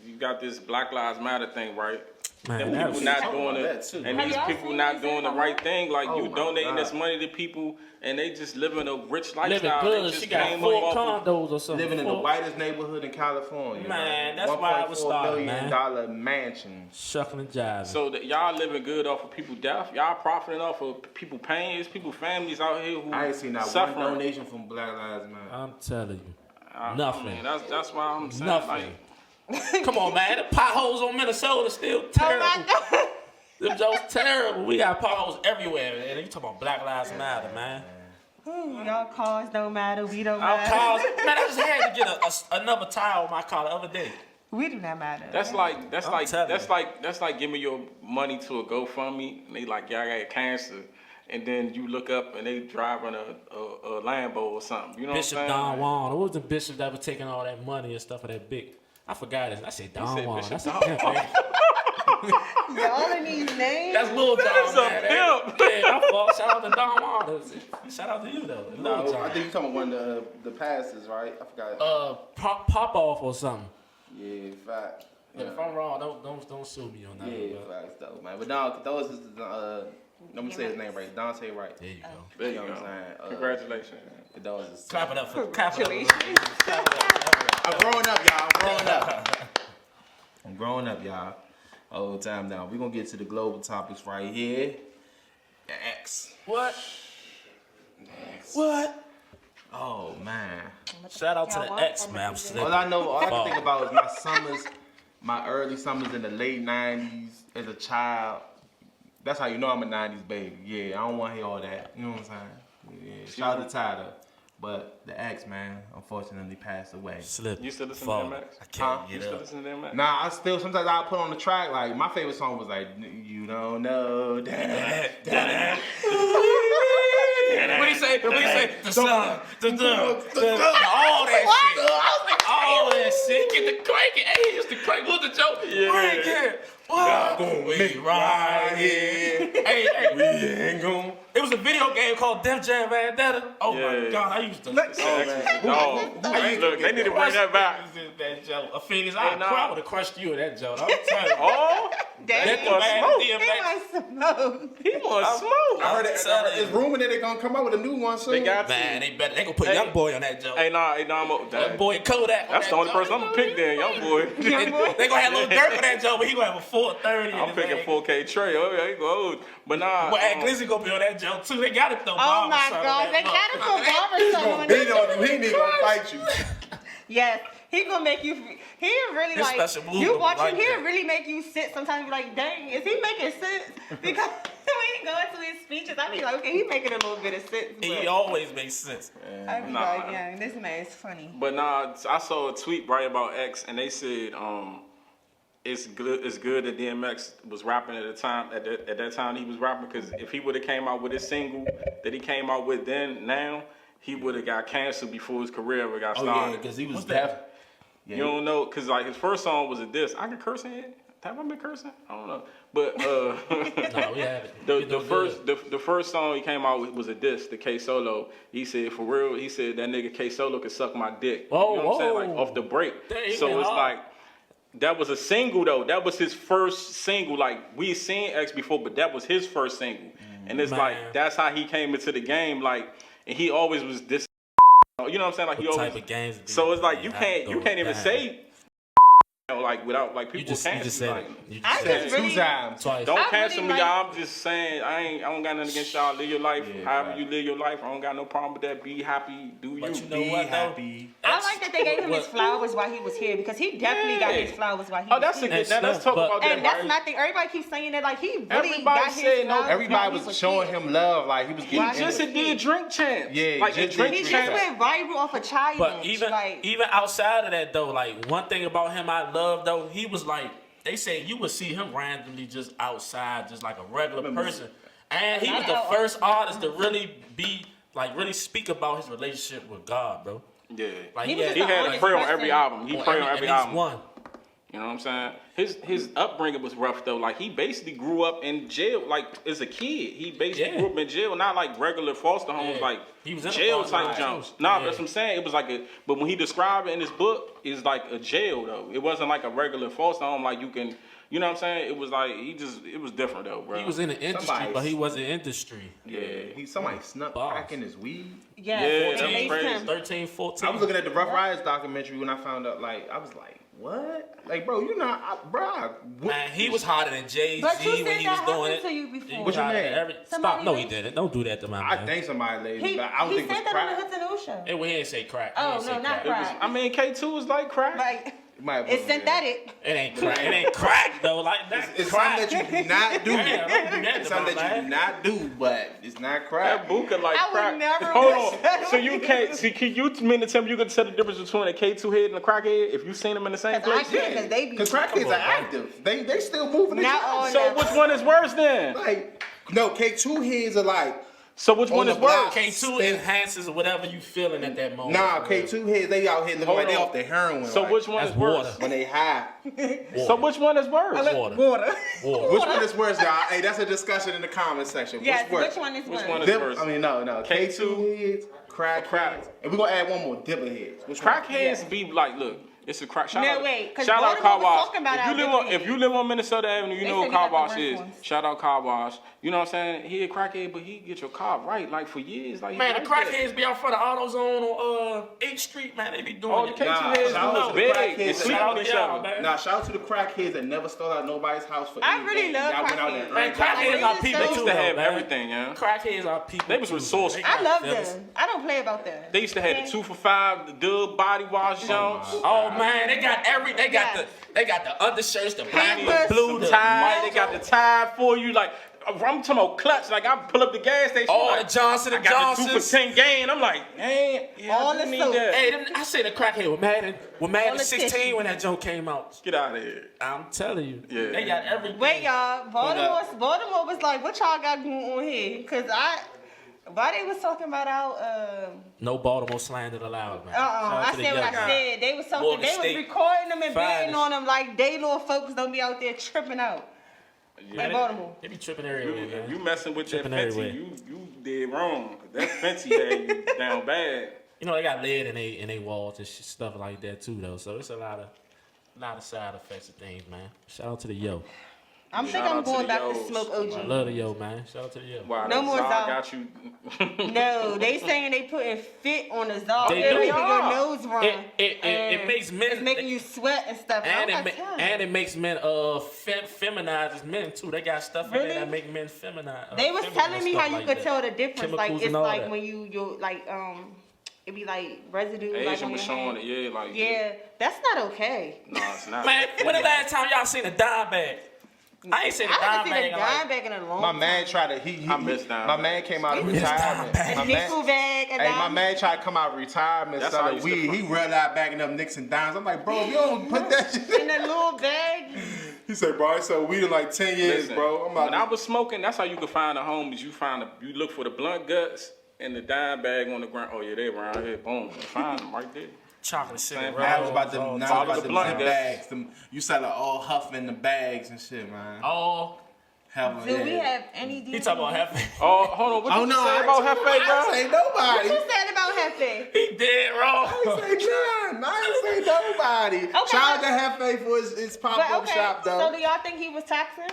you got this Black Lives Matter thing, right? Man, and people not doing it, and these people not doing the right thing. Like you donating this money to people, and they just living a rich lifestyle. Living good. She got 4 condos or something. Living in the whitest neighborhood in California. Man, that's why I was starting, man. $1.4 million mansion. Shucking and jiving. So that y'all living good off of people death. Y'all profiting off of people pain. There's people families out here who I ain't seen not suffering. one donation from Black Lives Matter. I'm telling you, nothing. I mean, that's why I'm saying Nothing. like. Come on, man. The potholes on Minnesota still terrible. Oh my God. Them jokes terrible. We got potholes everywhere, man. You talking about Black Lives Matter, man. Y'all cars don't matter. We don't Our matter. cars, man. I just had to get another tire on my car the other day. We do not matter. That's like giving your money to a GoFundMe, and they like, y'all got cancer, and then you look up and they driving a Lambo or something. You know Bishop what I'm Don saying? Juan. Who was the bishop that was taking all that money and stuff for that big? I forgot it. I said Don Juan. Bishop That's Don a pimp, man. Y'all in these names. That's Lil John, That's a man. pimp. Yeah, my fault. Shout out to Don Juan. Shout out to you though. Lil No, I John. think you talking about one of the pastors, right? I forgot. Pop off or something. Yeah, fact. Yeah, if I'm wrong, don't sue me on that. Yeah, but facts though, man. But no, those is let me say his name right. Dante Wright. there you go. There you You know go. what I'm saying? Congratulations. Those is Clap it up for clap it up. I'm growing up, y'all. I'm growing up. I'm growing up, y'all. Whole time now. We're gonna get to the global topics right here. The X. What? X. What? Oh man. Shout out to the X, man. I'm slipping. All I can think about is my summers, my early summers in the late '90s as a child. That's how you know I'm a '90s baby. Yeah, I don't want to hear all that. You know what I'm saying? Yeah. Shout out to Tyler. But the X, man, unfortunately passed away. Slip. You still listen fall. to DMX? I can't You get still up. listen to DMX? Nah, I still sometimes I'll put on the track. Like my favorite song was like "You Don't Know That." What do you say? What do you say? The sun, all that shit. All that shit. Get the cranking. Hey, it's the crank. What's the joke? Yeah. Crank it. What? We right here. Hey. We ain't gon'. It was a video game called Def Jam Vendetta. Oh my Yeah. God, I used to. Look, they need to bring that back. That joke. A Phoenix, Hey, I nah. would have crushed you in that joke. I'm telling you. Oh, Dang. that He was smoke. He wants smoke. He was smoke. I heard it's rumored that they're gonna come out with a new one soon. They got Man, to. they gonna put Hey. Young Boy on that joke. Hey, nah, Young Boy Kodak. that's the only person I'm gonna pick then, young boy. They gonna have a little dirt for that joke, but he gonna have a 430. I'm picking 4K Trey. Oh, yeah, he go. But nah. But Glizzy gonna be on that joke too. They got it though. Oh my God, they got it for barber He beat on you. He ain't gonna fight you. Yes, he gonna make you. He really His like special move you gonna watch be him. like He that. really make you sit. Sometimes you be like, dang, is he making sense? Because when he go into his speeches, I be like, okay, he making a little bit of sense. He But always makes sense. I be Nah. like, yeah, this man is funny. But nah, I saw a tweet right about X, and they said it's good that DMX was rapping at the time. At that time he was rapping, because if he would have came out with his single that he came out with now, he would have got canceled before his career ever got Oh started. yeah, because he was What's deaf. that? Yeah, You don't know, cause like his first song was a diss. I can curse in it. Have I been cursing? I don't know. But No, we haven't. the first song he came out with was a diss to K Solo. He said, for real, he said that nigga K Solo could suck my dick. Whoa, you know what I'm saying? whoa. Like off the break. Damn, he So went it's hard. like that was a single though. That was his first single. Like we seen X before, but that was his first single. And it's Man. like that's how he came into the game. Like, and he always was this. You know what I'm saying? Like he What always. type of games? So it's like you can't even say like without like people You just cancel said like, it. You I just said just it. really, Two times. Twice. don't I cancel really me, like- y'all. I'm just saying I don't got nothing against y'all. Live your life however you live your life. I don't got no problem with that. Be happy, do you. But you know Be what, though? happy. I like that they gave him his What- flowers while he was here because he definitely got his flowers while he was that's a here. good. Now let's Snuff, talk but- about that. And that's right? not the. Everybody keeps saying that like he really Everybody got his said no, flowers while Everybody he was showing here. him love, like he was He getting. just did drink champs. Yeah, like just a drink He did just champs. went viral off a challenge. But even like, even outside of that though, like one thing about him I love though, he was like they say you would see him randomly just outside, just like a regular person, and he was the first artist to really be like really speak about his relationship with God, bro. Yeah, Like He was he just had honest prayer on person. every album. He prayed on every at least album. one. You know what I'm saying? His upbringing was rough though. Like he basically grew up in jail. Like as a kid, he basically Yeah. grew up in jail, not like regular foster homes, Yeah. like He was in a jail foster type home, jumps. too. Nah, Yeah. that's what I'm saying. It was like a. But when he described it in his book, it's like a jail though. It wasn't like a regular foster home. Like you can, you know what I'm saying? It was like it was different though, bro. He was in the industry, Somebody- but he wasn't industry. Yeah, somebody snuck Boss. crack in his weed. yeah, Yeah, they that's laced crazy. him. 13, 14. I was looking at the Rough Riders documentary when I found out. Like, I was like, what? Like, bro, you not, bro. Man, he was harder than Jay-Z But you when said he was that doing happened it. to you before. He was What you harder mean? than every- Somebody Stop. No, he laced- didn't. Don't do that to my I man. think somebody laid He it, but I don't think it said was that on the crack. Hoodz and Newz show. Hey, we ain't say crack. Oh, We ain't say no, not It was, crack. I mean, K2 was like crack. Like, It might have it's been, synthetic. It ain't crack. It ain't crack though. Like that's It's crack. something that you do not do. Yeah, don't do that It's to my something that you man. do not do, but it's not That crack. Buka like I would crack. never Hold wish on. that So on you you. can't. See, can you mean to tell me you can tell the difference between a K2 head and a crackhead if you seen them in the same I place? can't because they be. Because crackheads are active. They still moving. Not all So that. which one is worse then? Like, no, K2 heads are like, So which On one the is block. worse? K2 enhances whatever you feeling at that moment. nah, for real. K2 heads, they out here looking Hold like they on. off the heroin. So like, which one That's is worse? water. when they high. So which one is worse? Water. Water. Water. Which one is worse, y'all? Hey, that's a discussion in the comment section. Yes, What's which worse? one is Which worse? one is Dip, worse? I mean, no. K2 K2 heads, crack heads. And we're going to add one more, dipper heads. Which one? Crackheads be like, look, it's a crack. Shout No, out, wait, 'cause shout out Baltimore Car was Wash. talking about If you our live on, different if you live on Minnesota Avenue, you They know said what we Car got the Wash worst is. ones. Shout out Car Wash. You know what I'm saying? He a crackhead, but he get your car right like for years. Like he Man, the like that. crackheads be out front of AutoZone on 8th Street, man. They be doing Oh, the it. K2 Nah, heads shout do out look to the big. crackheads. They sleep Shout on out to each y'all, other. man. Now, shout out to the crackheads that never stole out nobody's house for I anything. really love Y'all went out there crackheads. and Man, earned crackheads y'all are They people They too, used to have though, man. everything, yeah. Crackheads are people. They was too, resourceful. man. They I got love feelings. them. I don't play about them. They used to have the 2 for $5, the Dub body wash Jones. Oh man, they got they got the undershirts, the black, the Pampers. blue, the Tie, white. they got the tie for you. Like I'm talking about clutch. Like I pull up the gas station. Oh, like, the Johnson I and got the 2 Johnsons. for 10 gain. I'm like, man, yeah, All I do the need soap. that. Hey, I say the crackhead with Madden All the 16 tissue. when that joke came out. Get out of here. I'm telling you, Yeah. they got everything. Wait, y'all. Baltimore was like, what y'all got going on here? Cause why they was talking about our No Baltimore slander allowed, man. Shout out I to the said what young I guy. said. They was talking. Morgan They was State. recording them and Finest. betting on them like they little folks don't be out there tripping out. Man, in Baltimore. They be tripping everywhere, If man. you messing with that Tripping Fenty, everywhere. you did wrong. That Fenty had you down bad. You know they got lead in they walls and stuff like that too, though. So it's a lot of side effects of things, man. Shout out to the yo. I think Shout I'm out to going the back to Yos. smoke I OG. love the yo, man. Shout out to the yo. Wow, No that more Zod Zod. got you. No, they saying they putting fit on the Zod. They They're do. making your nose run. It and makes men. It's making you sweat and stuff. And I'm it, like, and it makes men feminizes men too. They got stuff in Really? there that make men feminine. they was feminine telling me stuff how you like could that. tell the difference. Chemicals Like it's and all like that. when you like it be like residue. like Asian on was your showing hand. it, yeah, like Yeah, that's not okay. No, it's not. Man, when the last time y'all seen a dime bag? I ain't seen a I dime haven't seen bag a in dime like. bag in a long My time. man tried to, I miss dime my bags. man came out of miss dime retirement. bags. My A man- nickel bag. Hey, my man tried to come out of retirement, That's how I selling used to weed. He realized bagging up nicks and dimes. I'm like, bro, if you don't put that shit in a little bag. He said, bro, I sold weed in like 10 years, Listen, bro. I'm when I like, was smoking, that's how you could find the homies. You look for the blunt guts and the dime bag on the ground. Oh yeah, they around here. Boom, find them right there. Chocolate cigarette. now it's about rolls, them, now Follow it's about the them blunt zip guts. bags. Them, you sell it all huff in the bags and shit, man. Oh, Hell Do we have any? he talking about half. Oh, hold on. What Oh you no, say I about ain't Hefe, say- I bro? ain't say What nobody. you said about Hefe? He dead wrong. I ain't say none. I ain't say nobody. Okay, Shout out to Hefe for his But pop-up okay, shop, though. so do y'all think he was taxing?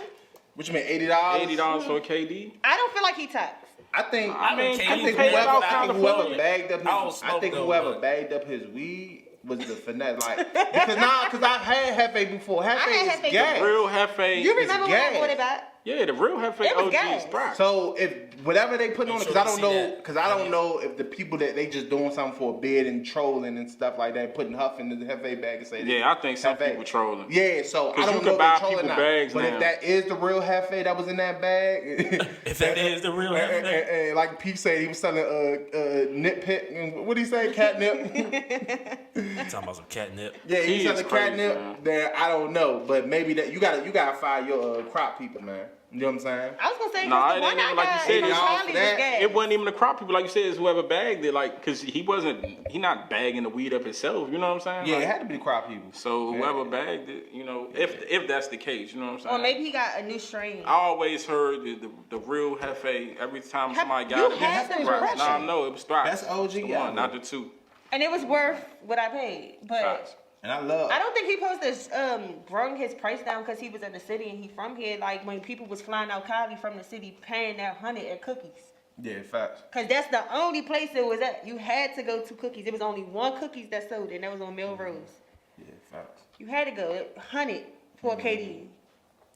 What you mean, $80? $80 for a KD. I don't feel like he taxed. I think I mean, I I think paid whoever, out I think whoever California. bagged up I don't his, I smoke think though, whoever but- bagged up his weed was the finesse. Like, because I've had Hefe before. Hefe had is Hefe gas. The real Hefe. You remember when I gas. bought it back? Yeah, the real Hefe It was OG gas. is Brock. So if whatever they put on it, sure because I to don't see know, that. because I don't know if the people that they just doing something for a bid and trolling and stuff like that, putting Huff in the Hefe bag and say, Yeah, I think some Hefe. people trolling. Yeah, so I 'Cause don't you know can if buy they trolling or people not. bags But now. if that is the real Hefe that was in that bag, If that is the real Hefe. and like Pete said, he was selling nitpick. What did he say? Catnip. Talking about some catnip. Yeah, He he's is selling crazy, catnip. man. Then I don't know, but maybe that you gotta fire your crop people, man. You know what I'm saying? I was gonna say, Nah, the it one ain't even I like you got said, from y'all, Charlie for was that, gas. It wasn't even the crop people, like you said, it's whoever bagged it, like, cause he not bagging the weed up himself, you know what I'm saying? Yeah, Like, it had to be the crop people. so whoever bagged it, you know, if that's the case, you know what I'm saying? Or maybe he got a new strain. I always heard the real Hefe every time somebody you got it. had some Right. impression. Nah, no, it was Thrive. That's OG, The yeah. one, not the two. And it was worth what I paid. But Facts. And I love. I don't think he supposed to bring his price down because he was in the city and he from here. Like when people was flying out Cali from the city paying that 100 at Cookies. Yeah, facts. Cause that's the only place it was at. You had to go to Cookies. There was only one Cookies that sold, and that was on Melrose. Yeah, facts. You had to go 100 for a KD.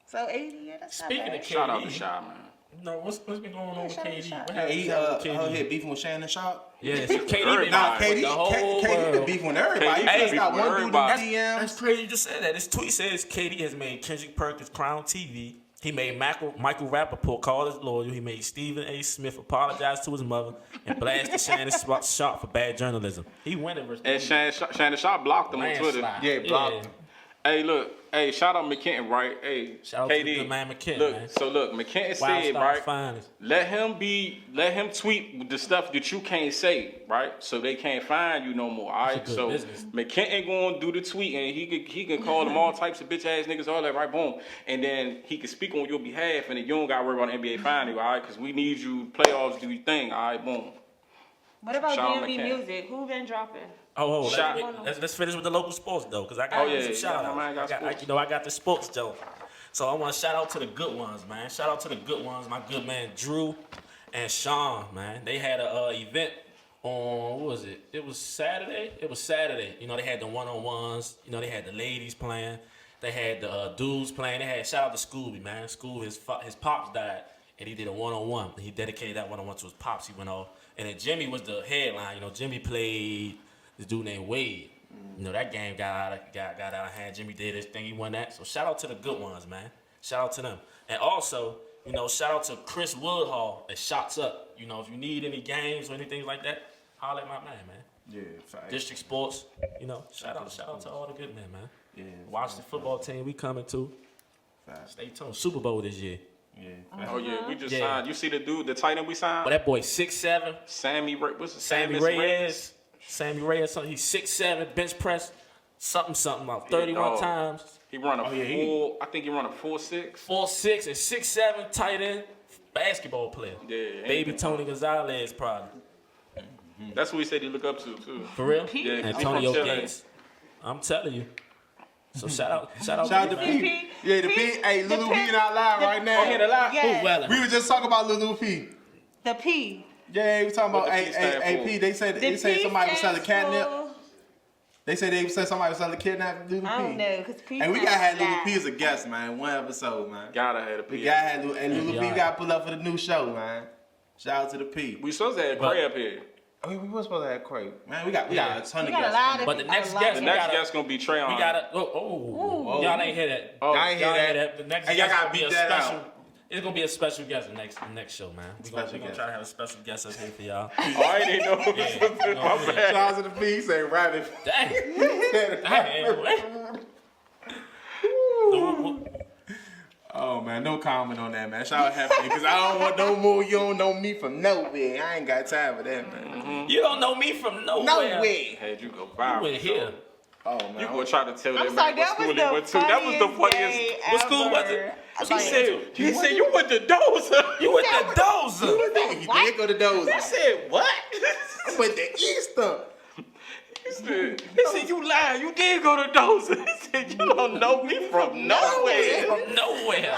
So 80, yeah, that's Speaking not of bad. Shout out to KD. Shy, man. No, what's been going on with shout out KD? to What Shaq. happened He with KD? here beefing with Shannon Sharp. Yeah, so KD been Everybody. out KD, with the whole KD been world. beefing with everybody. KD He just been got beefing one with dude in the everybody. DMs. That's crazy you just said that. This tweet says KD has made Kendrick Perkins Crown TV. He made Michael Rappaport call his lawyer. He made Stephen A. Smith apologize to his mother and blasted Shannon Sharp for bad journalism. He went versus And Shannon Sharp blocked him on Twitter. landslide. Yeah, blocked him. Hey, look. Hey, shout out McKenton, right? Hey, Shout out to KD. the good man McKenton, Look, man. so look, McKenton Wild said, Style right? finest. Let him tweet the stuff that you can't say, right? So they can't find you no more. All right. good So business. McKenton gonna do the tweet and he can call them all types of bitch ass niggas, all that, right? Boom. And then he can speak on your behalf, and then you don't gotta worry about the NBA finding you, all right? Because we need you playoffs, do your thing, all right? Boom. What about Sean DMV McCann. Music? Who been dropping? Oh, Shout- let's finish with the local sports though, because I got Oh, yeah, some yeah, shout my outs. man got sports. I got the sports though. So I want to shout out to the good ones, man. Shout out to the good ones. My good man Drew and Sean, man. They had a event on, what was it? It was Saturday. You know, they had the one-on-ones. You know, they had the ladies playing. They had the dudes playing. They had shout out to Scooby, man. Scooby, his pops died, and he did a one-on-one. He dedicated that one-on-one to his pops. He went off, and then Jimmy was the headline. You know, Jimmy played this dude named Wade. You know, that game got out of hand. Jimmy did his thing. He won that. So shout out to the good ones, man. Shout out to them. And also, you know, shout out to Chris Woodhall at Shots Up. You know, if you need any games or anything like that, holler at my man, man. Yeah, facts. District Sports, you know, shout out to all the good men, man. Yeah, Watch the football team we coming to. facts. Stay tuned. Super Bowl this year. Yeah, Oh yeah, we just Yeah. signed. You see the dude, the tight end we signed? But that boy 6'7", Sammy Ray, what's it? Sammy Reyes. Sammy Reyes, something. He's 6'7", bench press, something about 31 dog. times. He run a Oh, yeah, he- full. I think he run a 4.6. 4'6" and 6'7", tight end, basketball player. Yeah, Baby Tony Gonzalez, probably. That's what he said he look up to too. For real? Yeah, 'cause he Antonio from Chile. Gates. I'm telling you. So shout out Shout out to to you, man. P. Yeah, the P. Hey, the Lil P- P not live right now. Oh, he in the live? Yeah. Ooh, well, We were just talking about Lil P. The P. Yeah, we was talking What about the P stand for? AP. They said The P somebody was selling stands catnip. for- They said somebody was selling kidnap Lil P. I don't know, cause P. And we gotta have Lil sounds P fly. as a guest, man. One episode, man. Gotta have a We P. gotta have Lil, and Lil P Yeah. got pull up for the new show, man. Shout out to the P. We supposed to have Cray up here. I mean, we were supposed to have Craig. Man, we got a ton We of got a guests. lot of But the people. next a lot guest- The of next gotta- guest gonna be Trayon. We gotta. Y'all ain't hear that. Oh, I ain't Y'all hear hear that. that. The next And guest y'all gotta gonna be a beat that special. out. It's gonna be a special guest the next show, man. We're Special gonna guest. try to have a special guest up here for y'all. Oh, I didn't know. Yeah. My bad. Shout out to the P. He said rabbit. Dang. Said Dang. Oh man, no comment on that, man. Shout out Happy because I don't want no more. You don't know me from nowhere. I ain't got time for that, man. You don't know me from nowhere. Nowhere. Had you go You viral. in here. Oh man. You gonna try to tell I'm that sorry, man what that school was he went the to. That was the funniest funniest. day What school was ever. it? He said you went to Dozer. You with the dozer. He did go to those. He said what? I went to Easter. He said, you lying. You did go to Dozer. He said, you don't know me from nowhere. From nowhere.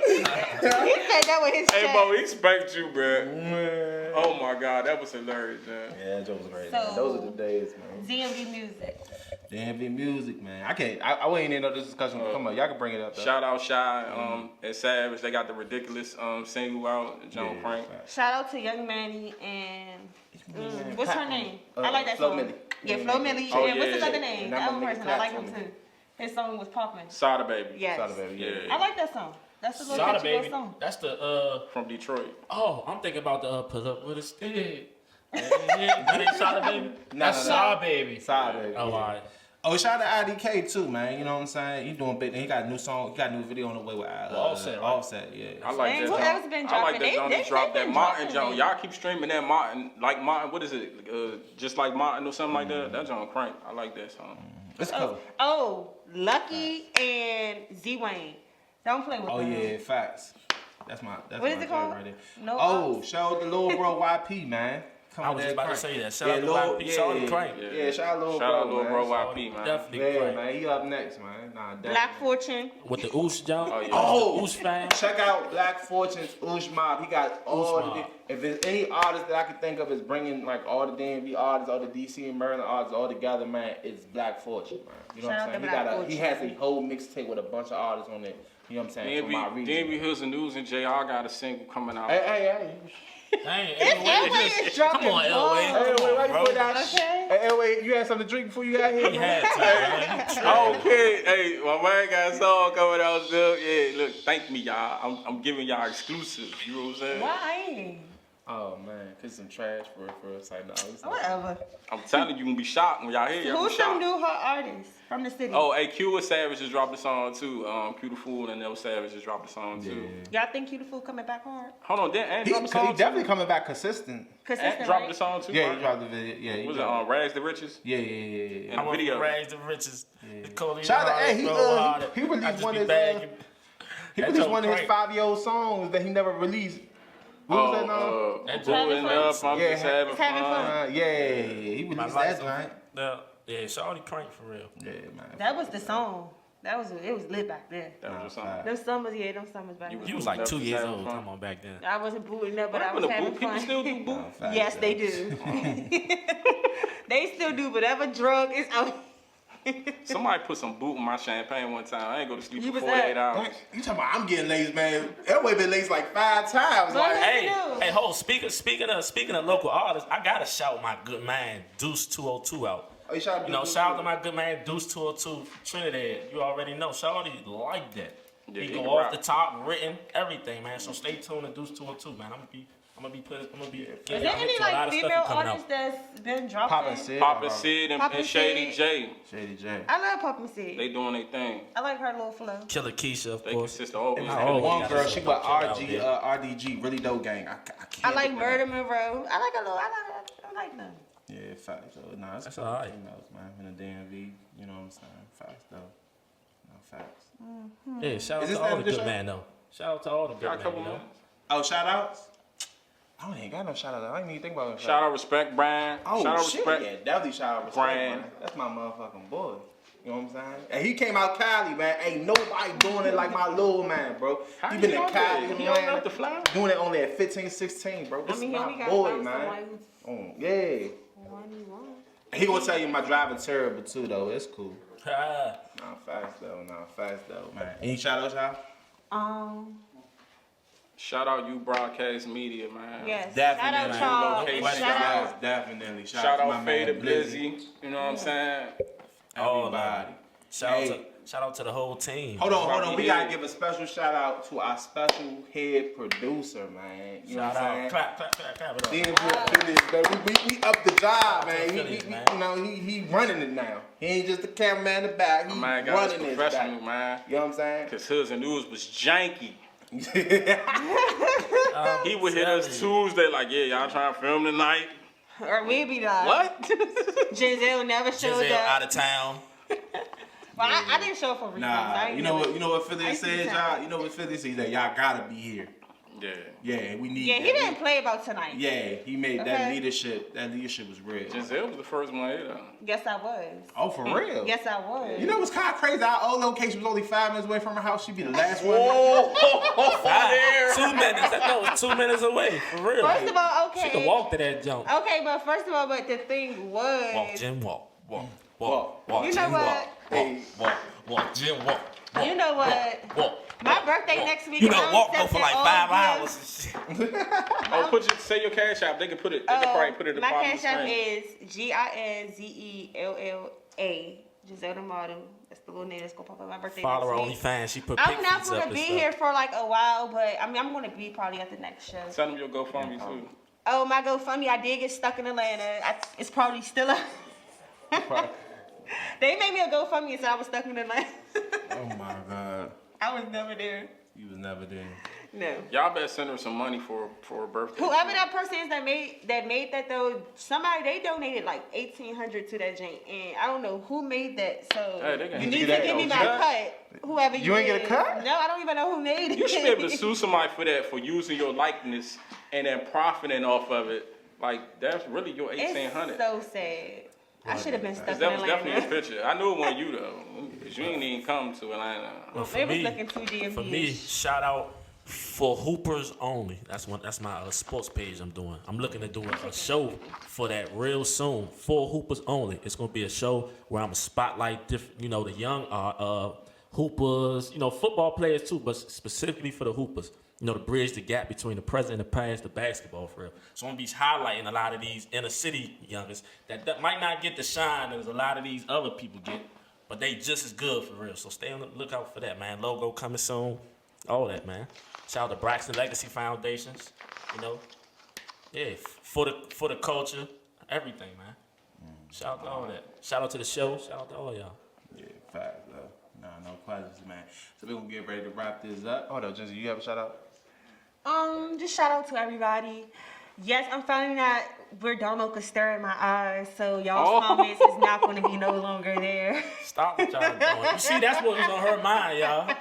He said that with his Hey, chest. bro, he spanked you, bro. Oh, my God. That was hilarious, man. Yeah, that joke was great. So- Man. Those are the days, man. DMV music. DMV music, man. I wouldn't even know this discussion would come up. Y'all can bring it up, though. Shout out Shy and Savage. They got the ridiculous single out, John Frank. Shout out to Young Manny and what's her name? I like that Flo song. Milli. Yeah, Flo Milli. Oh, and what's his yeah. other name? And The that other one person. nigga I like clapped him for me. too. His song was popping. Sada Baby. Yes. Shout out, baby. Yeah. I like that song. That's a little Sada catchy little baby. song. That's the From Detroit. Oh, I'm thinking about the pull up with a stick. That ain't Sada baby. That's no. Sada baby. Side, baby. Oh, alright. Oh, shout out to IDK too, man. You know what I'm saying? He doing big. He got a new song. He got a new video on the way with Offset, right? Offset, yeah. I like Dang, that. who else I been like dropping? that John They dropped that been Martin dropping John. it. Y'all keep streaming that Martin, like Martin. What is it? Just like Martin or something like that. That John Crank. I like that song. It's cool. Oh, Lucky and Z Wayne. Don't play with Oh them. yeah, facts. That's my. That's What my is it favorite called? right there. No Oh, Ups? shout out to little bro YP, man. Come I on, was that just about to crank. say that. Shout out to YP. Shout out to Crank. Yeah, shout out little Shout bro, out little man. bro YP, man. Definitely Yeah, Crank. man, he up next, man. Nah, definitely. Black Fortune. With the Oos John. Oh, yeah. Oh, Oos fan. check out Black Fortune's Oosh Mob. He got all Oosh the. Mob. If there's any artist that I can think of is bringing like all the DMV artists, all the DC and Maryland artists all together, man, it's Black Fortune, man. You know Shout what out I'm to saying? Black He has a whole mixtape with a bunch of artists on it. You know what I'm saying? From my region. DMV Hoodz and Newz and JR got a single coming out. Hey. Dang, Elway is dropping Come on, balls. Elway. Hey, why you Bro. put that? Okay. Hey, wait, you had something to drink before you got here? He had to, bro. Okay, hey, my man got a song coming out still. Yeah, look, thank me, y'all. I'm giving y'all exclusives. You know what I'm saying? Why? Oh man, cause some trash for it's like no. It's not. Whatever. I'm telling you, you gonna be shocked when y'all hear. Y'all Who's be some shocked. new hot artists from the city? Oh, hey, Q and Savage just dropped a song too. Q the Fool and Nell Savage just dropped a song too. Y'all think Q the Fool coming back hard? Hold on, then and He, dropped a song definitely too. coming back consistent. Consistent, And dropped right? the song too. Yeah, right? he dropped the video. Yeah, he Was dropped it Rags the Riches? Yeah. And I'm the video. gonna raise the riches. The Cody Shout out, hey, he I released just one be of his bagging. he That released joke one of his crank. 5-year-old songs that he never released. What was that now? That Blowing joke up, I'm Yeah, just having it's having fun. fun. Yeah, he My released lights that, right? Yeah, Shawty Crank for real. Yeah, man. That was the song. It was lit back then. That was a song. Nah, Them summers back You then. You was like 2 years Having old. fun. Come on, back then. I wasn't booting up, but I What was happened having to boot? People fun. still do boot. Facts, Yes, they though. do. They still do whatever drug is out. Somebody put some boot in my champagne one time. I ain't go to sleep You for was 48 up. hours. You talking about I'm getting laced, man? Elway been laced like 5 times. Well, Like, hey, Hey, hold. Speaking of local artists, I gotta shout my good man Deuce 202 out. oh, you shout You know, shout out to my good man Deuce 202 from Trinidad. You already know. Shawty like that. Yeah, he he go can off rap. the top, written, everything, man. So stay tuned to Deuce 202, man. I'm gonna be Is getting there out any to a lot like of female stuff coming artists out. that's been dropping? Poppin' Sid. Papa Sid and Papa Shady Sid. J. Shady J. I love Poppin' Sid. They doing their thing. I like her little flow. Killer Keisha, of They course. consist of always. And Oh, one yeah, girl, that's she a with out RG, there. RDG, really dope gang. I can't I like get Murder that. Monroe. I like them. Yeah, facts. So, nah, it's That's cool. alright. Females, man, in the DMV. You know what I'm saying? Facts, though. No facts. Yeah, shout out Is this to all the the good show? man though. Shout out to all the Got good a men, couple you know. more. Oh, shout outs? I don't ain't got no shout out. I ain't even think about it. Shout out Respect Brian. Oh, Shout out shit. Respect. Yeah, definitely shout out respect, Brian. man. That's my motherfucking boy. You know what I'm saying? And he came out Cali, man. Ain't nobody doing it like my little man, bro. How He you been in know that? Cali, He old man. enough to fly? Doing it only at 15, 16, bro. This I mean, is he only my got boy, found man. somebody who's Yeah. 21. And he gonna tell you my driving terrible too, though. It's cool. Ah, Nah, fast though, man. Any shout outs, y'all? Shout out you broadcast media, man. Yes. Definitely. Shout out y'all. Location. And shout out. Yes, definitely. Shout to my out man, Fade Blizzy. You know what I'm saying? Everybody. shout out to the whole team. Hold on. Rocky We gotta Head. give a special shout out to our special head producer, man. You know Shout what I'm out. saying? Clap it up. Then we up the job, man. Phillies, man. You know, he running it now. He ain't just the cameraman in the back. He My man got his running it professional, back. man. You know what I'm saying? Cause Hoodz and Newz was janky. He would hit us Tuesday like, yeah, y'all trying to film tonight? Or we'll be like, What? Giselle never showed Giselle out up. of town. Well, I didn't show up for refunds. I Nah, ain't you know never- what? You know what I Philly used to said, be y'all. tired. You know what Philly said that y'all gotta be here. Yeah, we need Yeah, that. he didn't play about tonight. Yeah, he made that Okay. leadership. That leadership was real. Giselle was the first one here. Yes, I was. Oh, for real? Yes, I was. You know what's kind of crazy? Our old location was only 5 minutes away from her house. She'd be the last one. Five. 2 minutes. That was 2 minutes away. For real. First of all, okay. She can walk to that jump. Okay, but first of all, but the thing was. Walk, Jim, walk. Walk, You know Jim, what? walk, Jim, walk. You know what? Walk. My birthday next week. You and know, I'm walk go for like accepting 5 all hours gifts. and shit. Oh, say your cash app. They can put it. They can probably put it in the My bottom of cash the app screen. is GINZELLA. Giselle the model. That's the little name that's gonna pop up my birthday. Follow her next week. OnlyFans. She put I'm pic not feeds gonna up and be stuff. here for like a while, but I mean I'm gonna be probably at the next show. Send them your GoFundMe too. Oh, my GoFundMe, I did get stuck in Atlanta. It's probably still up. They made me a GoFundMe and said I was stuck in Atlanta. Oh my God. I was never there. You was never there. No. Y'all better send her some money for her birthday. Whoever that person is that made that though, somebody they donated like $1,800 to that joint, and I don't know who made that. So Hey, they can you hit need you to that give me on my cut. cut. Whoever you ain't get a is. cut? No, I don't even know who made it. You should be able to sue somebody for that, for using your likeness and then profiting off of it. Like, that's really your $1,800. It's so sad. I should have been stuck in That was definitely Atlanta. a picture. I knew it wasn't you though, because you ain't even come to Atlanta. Well, for They was me, looking too DMV. for me, shout out for Hoopers Only. That's my sports page I'm doing. I'm looking to do a show for that real soon. For Hoopers Only. It's gonna be a show where I'm gonna spotlight different, the young hoopers, football players too, but specifically for the hoopers. To bridge the gap between the present and the past, the basketball for real. So I'm gonna be highlighting a lot of these inner city youngers that might not get the shine as a lot of these other people get, but they just as good for real. So stay on the lookout for that, man. Logo coming soon. All that, man. Shout out to Braxton Legacy Foundations. Yeah, for the culture, everything, man. Shout out to all that. Shout out to the show. Shout out to all y'all. Yeah, facts, though. No questions, man. So we're gonna get ready to wrap this up. Hold up, Jesse, you have a shout out? Just shout out to everybody. Yes, I'm finding that Verdomo could stir in my eyes, so y'all's comments is not going to be no longer there. Stop what y'all doing. You see, that's what was on her mind, y'all.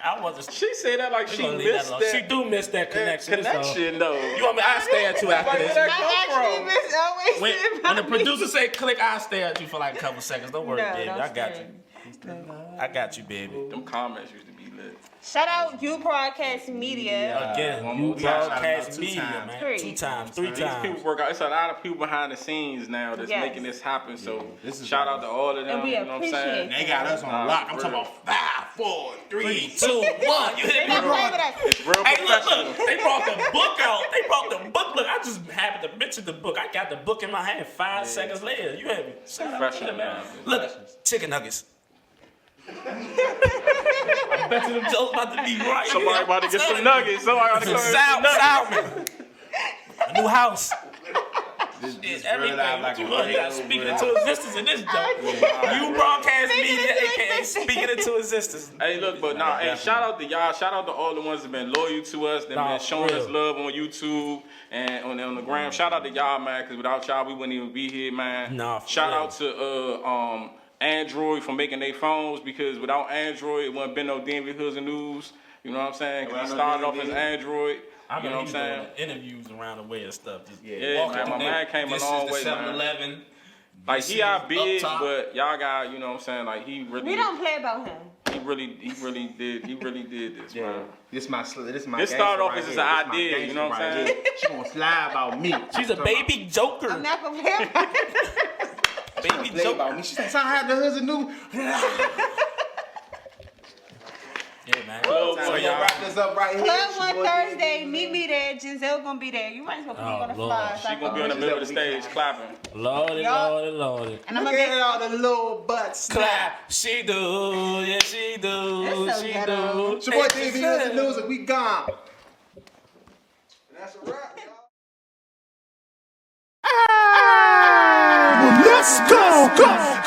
I wasn't. She said that like she missed that. She do miss that connection. Connection, though. You want me? I stay at you after Like, this. where that I come actually from? miss always When the producer say click, I'll stay at you for like a couple seconds. Don't worry, No, baby. don't I got stay. you. I got you, baby. Them comments used to be lit. Shout out You Broadcast Media. Again, one you more time. broadcast Two media, times. man. Three. 2 times, 3 These times. people work out. It's a lot of people behind the scenes now that's Yes. making this happen. So this is shout out to all of them. And we you know what I'm saying? appreciate They got us on lock. I'm talking about 5, 4, 3, 2, 1. You hit They me not wrong. playing with us. It's real Hey, professional. look, they brought the book out. They brought the book. Look, I just happened to mention the book. I got the book in my hand 5 seconds later. You hear me? Professional, man. Look, chicken nuggets. I bet you them jokes about to be right. Somebody about to get some nuggets. Somebody about to come Salmon. A new house. This It's real everything. life like What you a want? You got radio, speaking bro. into existence in this joke. You broadcast media, aka speaking into existence. Hey, look, but nah, hey, shout out to y'all. Shout out to all the ones that been loyal to us, that Nah, been showing for us real. love on YouTube and on the gram. Shout out to y'all, man, because without y'all, we wouldn't even be here, man. Nah, for shout real. out to Android for making their phones, because without Android, it wouldn't been no DMV Hoodz and News. You know what I'm saying? 'Cause Without he no started off DMV. as Android. I You know what I'm saying? Interviews around the way and stuff. Just Yeah, walking man, my through man there. came a This long is way, the man. 7-Eleven. Like, he out big, Up top. but y'all got, you know what I'm saying? Like, he really, We don't play about him. he really did this, Yeah. man. This my This gangster started off right as just here. an This my idea, you gangster know what I'm right saying? here. She gonna slide about me. She's a baby joker. I'm not gonna play about him. Baby Play joker. about me. She said, "Son, I had the Hoodz and News." Yeah, man. Club So one, So y'all y'all wrap this up right here. Club It's one your boy Thursday. DB, Meet me there. Giselle gonna be there. You might as well put me Oh, on the Lord. fly. She gonna be on the middle of the stage clapping. Lordy, Y'all- Lordy, Lordy. And I'm Look gonna at make all the little butts. Clap. She do. Yeah, she do. That's so She ghetto. do. It's your boy Hey, DB she Hoodz and do. News, and we gone. And that's a wrap, y'all. Let's go, go.